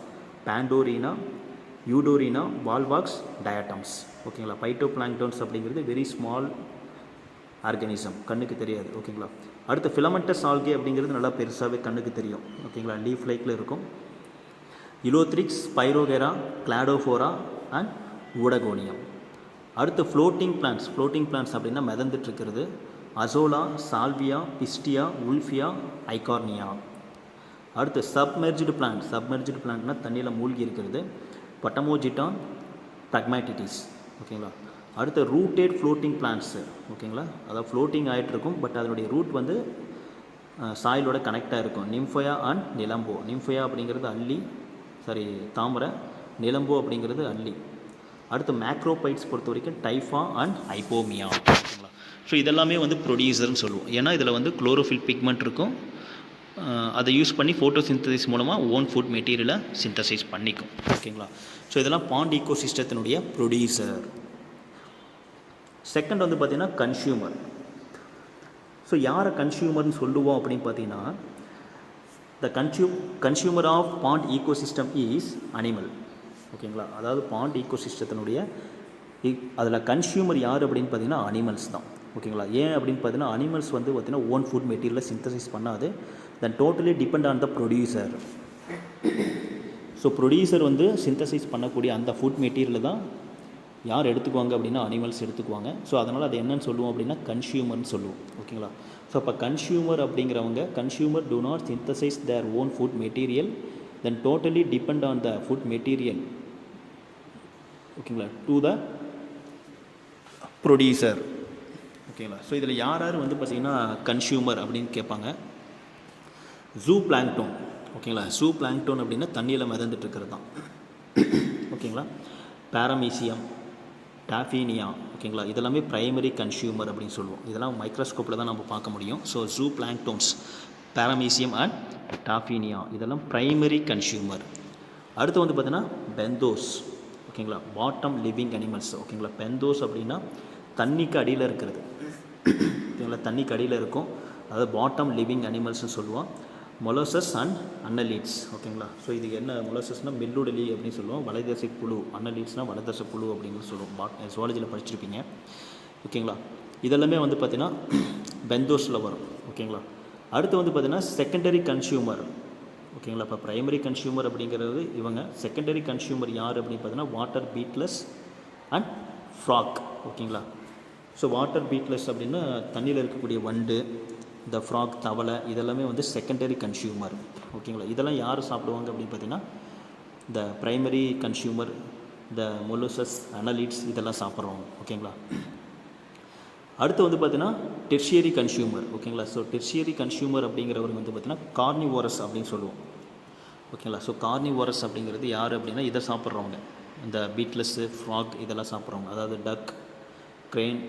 pandorina, eudorina, volvox, diatoms. ஓகேங்களா, பைட்டோ பிளாங்க்டோன்ஸ் அப்படிங்கிறது வெரி ஸ்மால் ஆர்கானிசம், கண்ணுக்கு தெரியாது. ஓகேங்களா, அடுத்து ஃபிலமெண்டஸ் ஆல்கே அப்படிங்கிறது நல்லா பெருசாகவே கண்ணுக்கு தெரியும். ஓகேங்களா, லீஃப் லைக்கில் இருக்கும். Ulothrix, Spirogyra, Cladophora and Oedogonium. அடுத்து ஃப்ளோட்டிங் பிளான்ட்ஸ் அப்படின்னா மிதந்துட்டு இருக்கிறது. Azolla, salvia, Pistia, Wolffia, Eichhornia. அடுத்து சப்மெர்ஜ்டு பிளான்ட்னா தண்ணியில் மூழ்கி இருக்கிறது. பட்டமோஜிட்டான், ப்ரக்மேட்டிட்டிஸ். ஓகேங்களா, அடுத்து ரூட்டட் ஃப்ளோட்டிங் பிளான்ட்ஸு. ஓகேங்களா, அதாவது ஃப்ளோட்டிங் ஆகிட்டு இருக்கும், பட் அதனுடைய ரூட் வந்து சாயிலோட கனெக்டாக இருக்கும். நிம்ஃபயா அண்ட் நிலம்போ. நிம்ஃபயா அப்படிங்கிறது தாமரை, நிலம்போ அப்படிங்கிறது அல்லி. அடுத்து மேக்ரோபைட்ஸ் பொறுத்த வரைக்கும் டைஃபா அண்ட் ஐப்போமியா. ஓகேங்களா, ஸோ இதெல்லாமே வந்து ப்ரொடியூசர்னு சொல்லுவோம். ஏன்னா இதில் வந்து குளோரோஃபில் பிக்மெண்ட் இருக்கும், அதை யூஸ் பண்ணி ஃபோட்டோசிந்தசிஸ் மூலமாக ஓன் ஃபுட் மெட்டீரியலை சிந்தசைஸ் பண்ணிக்கும். ஓகேங்களா, ஸோ இதெல்லாம் பாண்ட் ஈகோசிஸ்டத்தினுடைய ப்ரொடியூசர். செகண்ட் வந்து பார்த்திங்கன்னா கன்சியூமர். ஸோ யாரை கன்சியூமர்னு சொல்லுவோம் அப்படின்னு பார்த்தீங்கன்னா, the consumer of pond ecosystem is animal. ஓகேங்களா, அதாவது பாண்ட் ஈகோசிஸ்டத்தினுடைய அதில் கன்சியூமர் யார் அப்படின்னு பார்த்தீங்கன்னா அனிமல்ஸ் தான். ஓகேங்களா, ஏன் அப்படின்னு பார்த்தீங்கன்னா அனிமல்ஸ் வந்து பார்த்திங்கன்னா ஓன் ஃபுட் மெட்டீரியலை சிந்தசைஸ் பண்ணாது, then totally depend on the producer. So producer வந்து சிந்தசைஸ் பண்ணக்கூடிய அந்த ஃபுட் மெட்டீரியலை தான் யார் எடுத்துக்குவாங்க அப்படின்னா அனிமல்ஸ் எடுத்துக்குவாங்க. ஸோ அதனால் அது என்னன்னு சொல்லுவோம் அப்படின்னா கன்சியூமர்னு சொல்லுவோம். ஓகேங்களா, ஸோ அப்போ கன்சியூமர் அப்படிங்கிறவங்க consumer do not synthesize their own food material, then totally depend on the food material. ஓகேங்களா, டு த ப்ரொடியூசர். ஓகேங்களா, ஸோ இதில் யார் வந்து பார்த்திங்கன்னா கன்சியூமர் அப்படின்னு கேட்பாங்க. ஜூ பிளாங்க்டோன். ஓகேங்களா, ஜூ பிளாங்க்டோன் அப்படின்னா தண்ணியில் மிதந்துட்டு இருக்கிறது தான். ஓகேங்களா, பாரமீசியம், டாஃபீனியா. ஓகேங்களா, இதெல்லாமே ப்ரைமரி கன்சியூமர் அப்படின்னு சொல்லுவோம். இதெல்லாம் மைக்ரோஸ்கோப்பில் தான் நம்ம பார்க்க முடியும். ஸோ ஜூ பிளாங்க்டோன்ஸ், பாரமீசியம் அண்ட் டாஃபீனியா இதெல்லாம் ப்ரைமரி கன்சியூமர். அடுத்து வந்து பார்த்தீங்கன்னா பெந்தோஸ். ஓகேங்களா, பாட்டம் லிவிங் அனிமல்ஸ். ஓகேங்களா, பெந்தோஸ் அப்படின்னா தண்ணிக்கு அடியில் இருக்கிறது. ஓகேங்களா, தண்ணிக்கு அடியில் இருக்கும், அதாவது பாட்டம் லிவிங் அனிமல்ஸ்னு சொல்லுவோம். மொலோசஸ் அண்ட் அன்னலீட்ஸ். ஓகேங்களா, ஸோ இது என்ன மொலோசஸ்னால் மெல்லுடலி அப்படின்னு சொல்லுவோம், வலைதசை புழு. அன்னலீட்ஸ்னால் வலைதசை புழு அப்படின்னு சொல்லுவோம், ஜுவாலஜியில் படிச்சிருப்பீங்க. ஓகேங்களா, இதெல்லாமே வந்து பார்த்திங்கன்னா பெந்தோஸில் வரும். ஓகேங்களா, அடுத்து வந்து பார்த்திங்கன்னா செகண்டரி கன்சியூமர். ஓகேங்களா, இப்போ ப்ரைமரி கன்சியூமர் அப்படிங்கிறது இவங்க. செகண்டரி கன்சியூமர் யார் அப்படின்னு பார்த்தீங்கன்னா வாட்டர் பீட்லஸ் அண்ட் ஃப்ராக். ஓகேங்களா, ஸோ வாட்டர் பீட்லஸ் அப்படின்னா தண்ணியில் இருக்கக்கூடிய வண்டு, இந்த ஃப்ராக், தவளை இதெல்லாமே வந்து செகண்டரி கன்சியூமர். ஓகேங்களா, இதெல்லாம் யார் சாப்பிடுவாங்க அப்படின்னு பார்த்தீங்கன்னா இந்த ப்ரைமரி கன்சியூமர், இந்த மொலோசஸ், அனலீட்ஸ் இதெல்லாம் சாப்பிட்றவங்க. ஓகேங்களா, அடுத்து வந்து பார்த்தீங்கன்னா டெர்ஷியரி கன்சியூமர். ஓகேங்களா, ஸோ டெர்ஷியரி கன்சியூமர் அப்படிங்கிறவங்க வந்து பார்த்தீங்கன்னா கார்னிவோரஸ் அப்படின்னு சொல்லுவோம். ஓகேங்களா, ஸோ கார்னிவோரஸ் அப்படிங்கிறது யார் அப்படின்னா இதை சாப்பிட்றவங்க, இந்த பீட்லஸ்ஸு, ஃப்ராக் இதெல்லாம் சாப்பிட்றவங்க, அதாவது duck, crane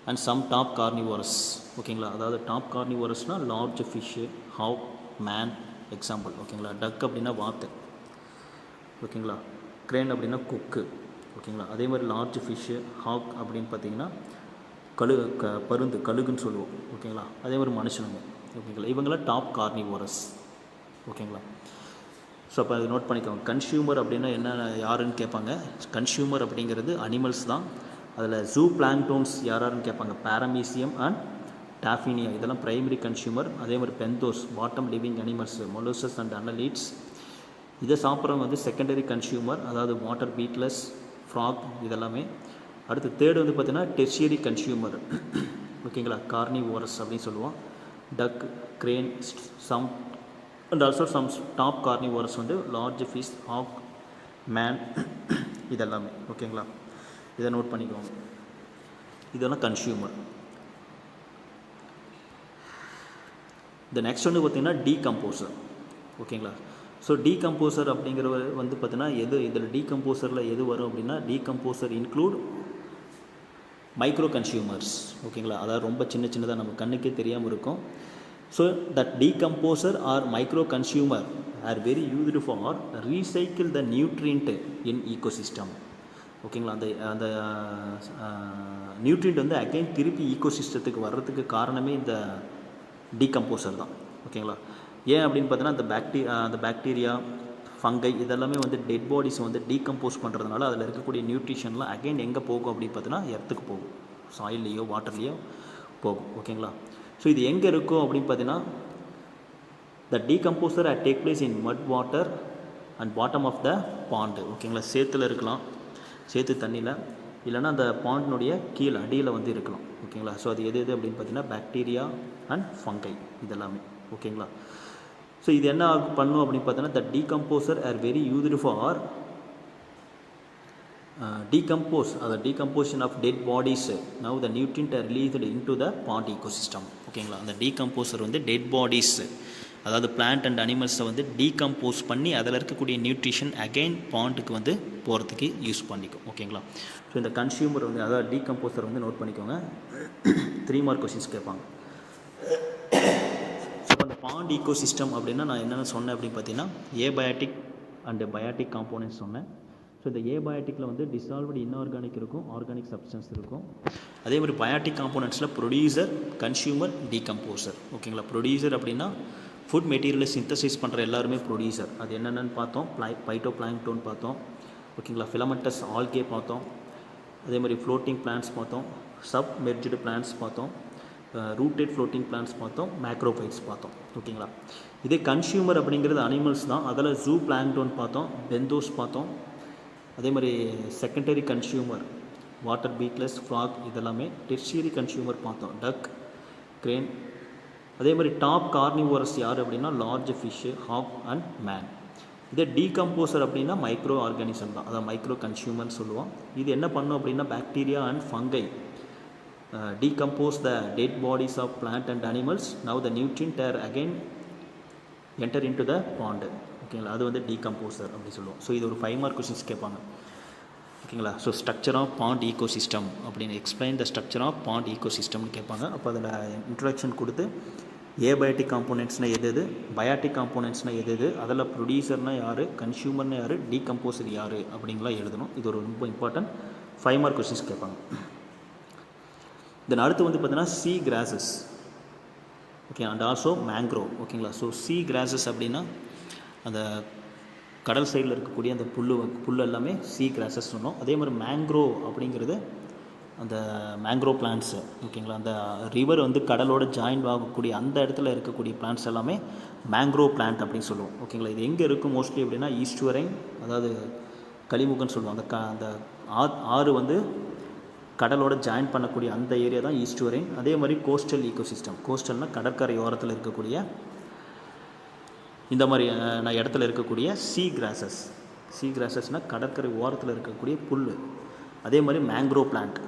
and some top carnivorous. ஓகேங்களா, அதாவது டாப் கார்னிவோரஸ்னால் large fish, hawk, man example. ஓகேங்களா, டக் அப்படின்னா வாத்து. ஓகேங்களா, க்ரேன் அப்படின்னா குக்கு. ஓகேங்களா, அதே மாதிரி லார்ஜ் ஃபிஷ்ஷு, ஹாக் அப்படின்னு பார்த்தீங்கன்னா பருந்து, கழுகுன்னு சொல்லுவோம். ஓகேங்களா, அதே மாதிரி மனுஷனுங்க. ஓகேங்களா, இவங்களாம் டாப் கார்னிவோரஸ். ஓகேங்களா, ஸோ அப்போ அதை நோட் பண்ணிக்கோங்க. கன்சியூமர் அப்படின்னா என்ன, யாருன்னு கேட்பாங்க. கன்சியூமர் அப்படிங்கிறது அனிமல்ஸ் தான். அதில் ஜூ பிளாங்க்டோன்ஸ் யாருன்னு கேட்பாங்க, பாரமீசியம் அண்ட் டாஃபினியா இதெல்லாம் ப்ரைமரி கன்சியூமர். அதே மாதிரி benthos bottom living animals மொலோசஸ் and அனலீட்ஸ் இதை சாப்பிட்றவங்க வந்து செகண்டரி கன்சியூமர், அதாவது வாட்டர் பீட்லஸ், ஃப்ராக் இதெல்லாமே. அடுத்து தேர்டு வந்து பார்த்திங்கன்னா டெர்ஷியரி கன்சியூமர். ஓகேங்களா, கார்னிவோரஸ் அப்படின்னு சொல்லுவோம். Duck, crane, some and also some top carnivorous வந்து லார்ஜ் ஃபிஷ், ஹாக், மேன் இதெல்லாமே. ஓகேங்களா, இதை நோட் பண்ணிக்கோங்க. இதெல்லாம் கன்சியூமர். இந்த நெக்ஸ்ட் வந்து பார்த்திங்கன்னா டீகம்போசர். ஓகேங்களா, ஸோ டீகம்போசர் அப்படிங்கிறவர் வந்து பார்த்திங்கன்னா இதில் டீகம்போசரில் எது வரும் அப்படின்னா டீகம்போசர் இன்க்ளூட் மைக்ரோ கன்சியூமர்ஸ். ஓகேங்களா, அதாவது ரொம்ப சின்னதாக நம்ம கண்ணுக்கே தெரியாமல் இருக்கும். So that decomposer are micro consumer are very used for recycle the nutrient in ecosystem. ஓகேங்களா, அந்த நியூட்ரியன்ட் வந்து அகைன் திருப்பி ஈகோசிஸ்டத்துக்கு வர்றதுக்கு காரணமே இந்த டீகம்போசர் தான். ஓகேங்களா, ஏன் அப்படின்னு பார்த்தீங்கன்னா அந்த பாக்டீரியா ஃபங்கை இதெல்லாமே வந்து டெட் பாடிஸ் வந்து டீகம்போஸ் பண்ணுறதுனால அதில் இருக்கக்கூடிய நியூட்ரிஷன்லாம் அகைன் எங்கே போகும் அப்படின்னு பார்த்தீங்கன்னா எர்த்துக்கு போகும், சாயில்லையோ வாட்டர்லேயோ போகும். ஓகேங்களா, ஸோ இது எங்கே இருக்கும் அப்படின்னு பார்த்தீங்கன்னா the decomposer at take place in mud water and bottom of the pond. ஓகேங்களா, சேத்துல இருக்கலாம், சேத்து தண்ணியில், இல்லைனா அந்த பாண்டினுடைய கீழே அடியில் வந்து இருக்கலாம். ஓகேங்களா, ஸோ அது எது அப்படின்னு பார்த்தீங்கன்னா பாக்டீரியா அண்ட் ஃபங்கை இதெல்லாமே. ஓகேங்களா, ஸோ இது என்ன பண்ணும் அப்படின்னு பார்த்தீங்கன்னா the decomposer are very used for decomposition of dead bodies. Now the nutrient are released into the pond ecosystem. ஓகேங்களா, அந்த டீகம்போசர் வந்து டெட் பாடிஸ், அதாவது பிளான்ட் அண்ட் அனிமல்ஸை வந்து டீகம்போஸ் பண்ணி அதில் இருக்கக்கூடிய நியூட்ரிஷன் அகைன் பாண்டுக்கு வந்து போகிறதுக்கு யூஸ் பண்ணிக்கும். ஓகேங்களா, ஸோ இந்த கன்சியூமர் வந்து அதாவது டீகம்போசர் வந்து நோட் பண்ணிக்கோங்க. 3 மார்க் கொஸ்டின்ஸ் கேட்பாங்க. ஸோ அந்த பாண்ட் ஈகோசிஸ்டம் அப்படின்னா நான் என்னென்ன சொன்னேன் அப்படின்னு பார்த்தீங்கன்னா ஏபயாட்டிக் அண்டு பயாட்டிக் காம்போனன்ட்ஸ் சொன்னேன். ஸோ இந்த ஏபயாட்டிக்கில் வந்து டிசால்வ்டு இன்ஆர்கானிக் இருக்கும், ஆர்கானிக் சப்ஸ்டன்ஸ் இருக்கும். அதே மாதிரி பயாட்டிக் காம்போனன்ட்ஸில் ப்ரொடியூசர், கன்சியூமர், டீகம்போசர். ஓகேங்களா, ப்ரொடியூசர் அப்படின்னா ஃபுட் மெட்டீரியலை சிந்தசைஸ் பண்ணுற எல்லாருமே ப்ரொடியூசர். அது என்னென்னு பார்த்தோம், பைட்டோ பிளாங்க்டோன் பார்த்தோம். ஓகேங்களா, ஃபிலமெண்டஸ் ஆல்கே பார்த்தோம். அதே மாதிரி ஃப்ளோட்டிங் பிளான்ட்ஸ் பார்த்தோம், சப்மெர்ஜ்டு பிளான்ட்ஸ் பார்த்தோம், ரூட்டட் ஃப்ளோட்டிங் பிளான்ட்ஸ் பார்த்தோம், மேக்ரோபைட்ஸ் பார்த்தோம். ஓகேங்களா, இதே கன்சியூமர் அப்படிங்கிறது அனிமல்ஸ் தான். அதில் ஜூ பிளாங்க்டோன் பார்த்தோம், பெந்தோஸ் பார்த்தோம். அதே மாதிரி secondary consumer water beetles, frog இதெல்லாமே. டெர்ஷியரி கன்சியூமர் பார்த்தோம், டக், கிரேன். அதே மாதிரி டாப் கார்னிவோரஸ் யார் அப்படின்னா large fish, hawk and man. இதே டீகம்போசர் அப்படின்னா மைக்ரோ ஆர்கானிசம் தான், அதாவது மைக்ரோ கன்சியூமர்னு சொல்லுவோம். இது என்ன பண்ணும் அப்படின்னா bacteria and fungi decompose the dead bodies of plant and animals. Now the nutrient are again enter into the pond. ஓகேங்களா, அது வந்து டீகம்போசர் அப்படி சொல்லுவோம். ஸோ இது ஒரு 5 மார்க் கொஸ்டின்ஸ் கேட்பாங்க. ஓகேங்களா, so structure of pond ecosystem அப்படின்னு explain the structure of pond ஈகோசிஸ்டம்னு கேட்பாங்க. அப்போ அதில் இன்ட்ரடக்ஷன் கொடுத்து ஏபயாட்டிக் காம்போனன்ட்ஸ்னால் எது, பயாட்டிக் காம்போனன்ட்ஸ்னால் எது, அதில் ப்ரொடியூசர்னால் யார், கன்சியூமர்னால் யார், டீகம்போசர் யார் அப்படிங்கலாம் எழுதணும். இது ஒரு ரொம்ப இம்பார்ட்டன்ட் 5 மார்க் கொஸ்டின்ஸ் கேட்பாங்க. தென் அடுத்து வந்து பார்த்தீங்கன்னா sea grasses. Okay, and also mangrove. ஓகேங்களா, ஸோ சீ கிராசஸ் அப்படின்னா அந்த கடல் சைடில் இருக்கக்கூடிய அந்த புல் எல்லாமே சீ கிராசஸ் சொன்னோம். அதே மாதிரி மேங்க்ரோவ் அப்படிங்கிறது அந்த மேங்க்ரோவ் பிளான்ட்ஸு. ஓகேங்களா, அந்த ரிவர் வந்து கடலோட ஜாயின் ஆகக்கூடிய அந்த இடத்துல இருக்கக்கூடிய பிளான்ட்ஸ் எல்லாமே மேங்க்ரோவ் பிளான்ட் அப்படின்னு சொல்லுவோம். ஓகேங்களா, இது எங்கே இருக்கும் மோஸ்ட்லி அப்படின்னா ஈஸ்ட்வரைன், அதாவது கலிமுகன்னு சொல்லுவாங்க. அந்த ஆறு வந்து கடலோட ஜாயின் பண்ணக்கூடிய அந்த ஏரியா தான் ஈஸ்ட்வரைன். அதே மாதிரி கோஸ்டல் ஈகோசிஸ்டம், கோஸ்டல்னால் கடற்கரை ஓரத்தில் இருக்கக்கூடிய இந்த மாதிரி இடத்துல இருக்கக்கூடிய சீ கிராசஸ்னால் கடற்கரை ஓரத்தில் இருக்கக்கூடிய புல். அதே மாதிரி மேங்க்ரோவ் பிளான்ட்.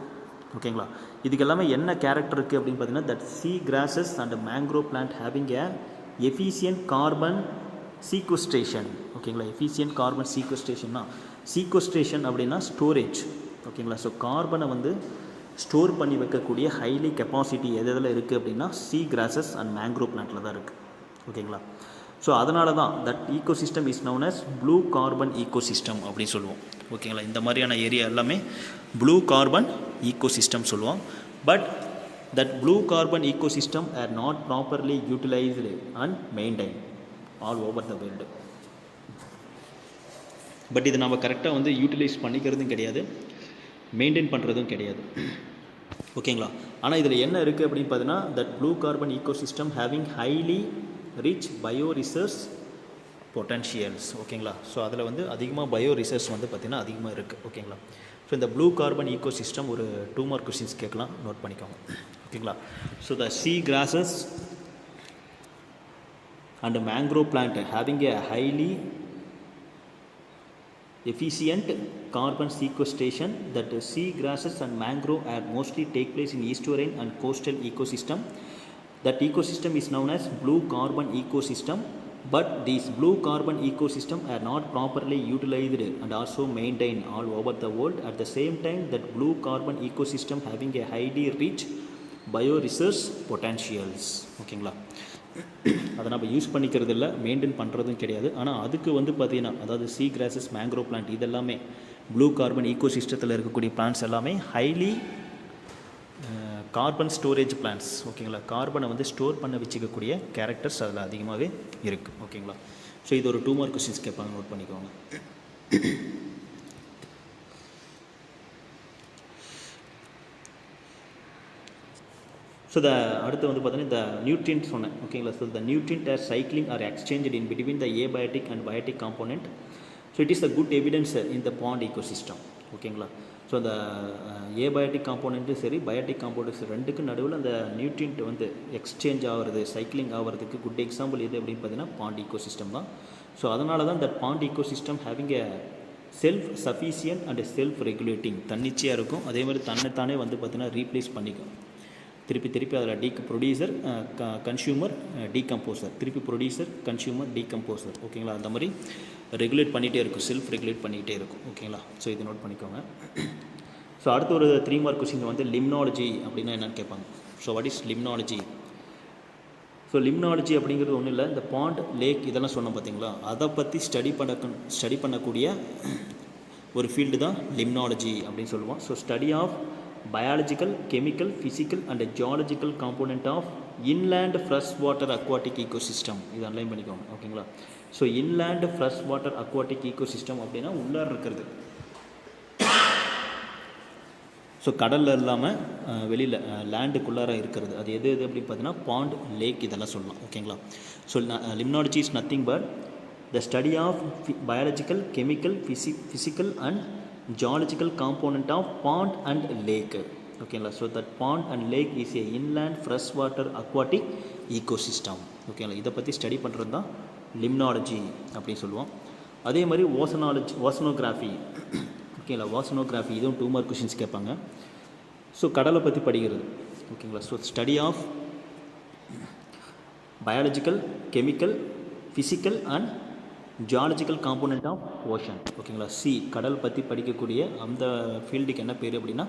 ஓகேங்களா, இதுக்கு எல்லாமே என்ன கேரக்டர் இருக்குது அப்படின்னு பார்த்தீங்கன்னா that sea grasses and mangrove plant having a efficient carbon sequestration. ஓகேங்களா, எஃபிஷியன்ட் கார்பன் சீக்வஸ்ட்ரேஷன்னா சீக்வஸ்ட்ரேஷன் அப்படின்னா ஸ்டோரேஜ். ஓகேங்களா, ஸோ கார்பனை வந்து ஸ்டோர் பண்ணி வைக்கக்கூடிய ஹைலி கெப்பாசிட்டி எதில் இருக்குது அப்படின்னா சீ கிராசஸ் அண்ட் மேங்க்ரோவ் பிளான்ட்டில் தான் இருக்குது. ஓகேங்களா, ஸோ அதனால தான் that ecosystem is known as blue carbon ecosystem அப்படின்னு சொல்லுவோம். ஓகேங்களா, இந்த மாதிரியான ஏரியா எல்லாமே ப்ளூ கார்பன் ஈகோசிஸ்டம் சொல்லுவோம். But that blue carbon ecosystem are not properly utilized and maintain all over the world. But இது நம்ம கரெக்டாக வந்து யூட்டிலைஸ் பண்ணிக்கிறதும் கிடையாது, மெயின்டைன் பண்ணுறதும் கிடையாது. ஓகேங்களா, ஆனால் இதில் என்ன இருக்குது அப்படின்னு பார்த்தீங்கன்னா that blue carbon ecosystem having highly rich bio research potentials. ஓகேங்களா. ஸோ அதில் வந்து அதிகமாக பயோ ரிசர்ச் வந்து பார்த்திங்கன்னா அதிகமாக இருக்குது. ஓகேங்களா. ஸோ இந்த ப்ளூ கார்பன் ஈகோசிஸ்டம் ஒரு 2 மார்க் கொஸ்டின்ஸ் கேட்கலாம், நோட் பண்ணிக்கோங்க. ஓகேங்களா. So the sea grasses and mangrove plant having a highly efficient carbon sequestration that sea grasses and mangrove are mostly take place in estuarine and coastal ecosystem. That ecosystem is known as blue carbon ecosystem, but these blue carbon ecosystem are not properly utilized and also maintained all over the world. At the same time, that blue carbon ecosystem having a highly rich bioresource potentials. ஓகேங்களா. அதை நம்ம use பண்ணிக்கிறது இல்லை, maintain பண்ணுறதும் கிடையாது. ஆனால் அதுக்கு வந்து பார்த்திங்கன்னா அதாவது சீ கிராசஸ், மேங்க்ரோவ் பிளான்ட் இதெல்லாமே ப்ளூ கார்பன் ஈகோ சிஸ்டத்தில் இருக்கக்கூடிய பிளான்ட்ஸ் எல்லாமே ஹைலி கார்பன் ஸ்டோரேஜ் பிளான்ட்ஸ். ஓகேங்களா. கார்பனை வந்து ஸ்டோர் பண்ண வச்சுக்கக்கூடிய கேரக்டர்ஸ் அதில் அதிகமாகவே இருக்குது. ஓகேங்களா. ஸோ இது ஒரு 2 மார்க் கொஸ்டின்ஸ் கேட்பாங்க, நோட் பண்ணிக்கோங்க. ஸோ அடுத்து வந்து பார்த்தீங்கன்னா இந்த நியூட்ரியன்ட் சொன்னேன். ஓகேங்களா. So the nutrient are cycling or exchange in between the abiotic and biotic component. So it is a good evidence in the pond ecosystem. ஓகேங்களா. ஸோ அந்த ஏபயோட்டிக் காம்போனண்ட்டும் சரி பயோட்டிக் காம்போனண்ட்ஸ் ரெண்டுக்கும் நடுவில் அந்த நியூட்ரியன்ட் வந்து எக்ஸ்சேஞ்ச் ஆகிறது, சைக்கிளிங் ஆகிறதுக்கு குட் எக்ஸாம்பிள் எது அப்படின்னு பார்த்தீங்கன்னா பாண்ட் ஈகோசிஸ்டம் தான். ஸோ அதனால தான் that bond ecosystem having A self sufficient and self regulating, தன்னிச்சையாக இருக்கும். அதே மாதிரி தன்னைத்தானே வந்து பார்த்தீங்கன்னா ரீப்ளேஸ் பண்ணிக்கும். திருப்பி அதில் ப்ரொடியூசர் கன்சியூமர் டீகம்போசர், திருப்பி ப்ரொடியூசர் கன்சியூமர் டீகம்போசர். ஓகேங்களா. அந்த மாதிரி ரெகுலேட் பண்ணிகிட்டே இருக்கும், செல்ஃப் ரெகுலேட் பண்ணிக்கிட்டே இருக்கும். ஓகேங்களா. ஸோ இது நோட் பண்ணிக்கோங்க. ஸோ அடுத்து ஒரு 3 மார்க் கொஸ்டின் வந்து லிம்னாலஜி அப்படின்னா என்னென்னு கேட்பாங்க. So what is limnology? So limnology அப்படிங்கிறது ஒன்றும் இல்லை, இந்த பாண்ட், லேக் இதெல்லாம் சொன்னோம் பார்த்தீங்களா, அதை பற்றி ஸ்டடி பண்ணக்கூடிய ஒரு ஃபீல்டு தான் லிம்னாலஜி அப்படின்னு சொல்லுவோம். So study of biological, chemical, physical and geological component of inland freshwater aquatic ecosystem. இது அன்லைன் பண்ணிக்கோங்க. ஓகேங்களா. So inland freshwater aquatic ecosystem அப்படின்னா உள்ளார இருக்கிறது. ஸோ கடலில் இல்லாமல் வெளியில் லேண்டுக்குள்ளார இருக்கிறது. அது எது அப்படின்னு பார்த்தீங்கன்னா பாண்ட், லேக் இதெல்லாம் சொல்லலாம். ஓகேங்களா. So limnology is nothing but the study of biological, chemical, physical and geological component of pond and lake. ஓகேங்களா. So that pond and lake is a inland fresh water aquatic ecosystem. ஓகேங்களா. இதை பற்றி study பண்ணுறது தான் limnology அப்படின்னு சொல்லுவோம். அதே மாதிரி ஓசனோகிராஃபி. ஓகேங்களா. ஓசனோகிராஃபி இதுவும் 2 மார்க் கொஸ்டின்ஸ் கேட்பாங்க. ஸோ கடலை பற்றி படிக்கிறது. ஓகேங்களா. So study of biological, chemical, physical and geological component of ocean. ஓகேங்களா. கடல் பற்றி படிக்கக்கூடிய அந்த ஃபீல்டுக்கு என்ன பேர் அப்படின்னா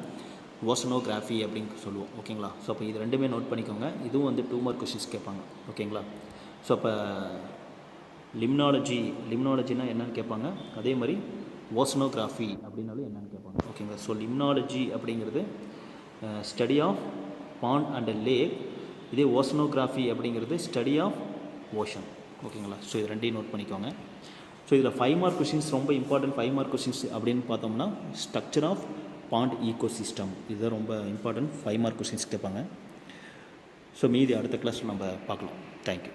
ஓசனோகிராஃபி அப்படின்னு சொல்லுவோம். ஓகேங்களா. ஸோ அப்போ இது ரெண்டுமே நோட் பண்ணிக்கோங்க. இதுவும் வந்து 2 மார்க் கொஸ்டின்ஸ் கேட்பாங்க. ஓகேங்களா. ஸோ அப்போ லிம்னாலஜினா என்னன்னு கேட்பாங்க, அதே மாதிரி ஓசனோகிராஃபி அப்படின்னாலும் என்னென்னு கேட்பாங்க. ஓகேங்களா. ஸோ லிம்னாலஜி அப்படிங்கிறது study of pond and lake, இதே ஓசனோகிராஃபி அப்படிங்கிறது ஸ்டடி ஆஃப் ஓஷன். ஓகேங்களா. ஸோ இது ரெண்டையும் நோட் பண்ணிக்கோங்க. ஸோ இதில் 5 மார்க் கொஸ்டின்ஸ் ரொம்ப இம்பார்ட்டன்ட். 5 மார்க் கொஸ்டின்ஸ் அப்படின்னு பார்த்தோம்னா ஸ்ட்ரக்சர் ஆஃப் பாண்ட் ஈகோசிஸ்டம், இதுதான் ரொம்ப இம்பார்ட்டன்ட். 5 மார்க் கொஸ்டின்ஸ் கேட்பாங்க. ஸோ மீதி அடுத்த கிளாஸில் நம்ம பார்க்கலாம். தேங்க்யூ.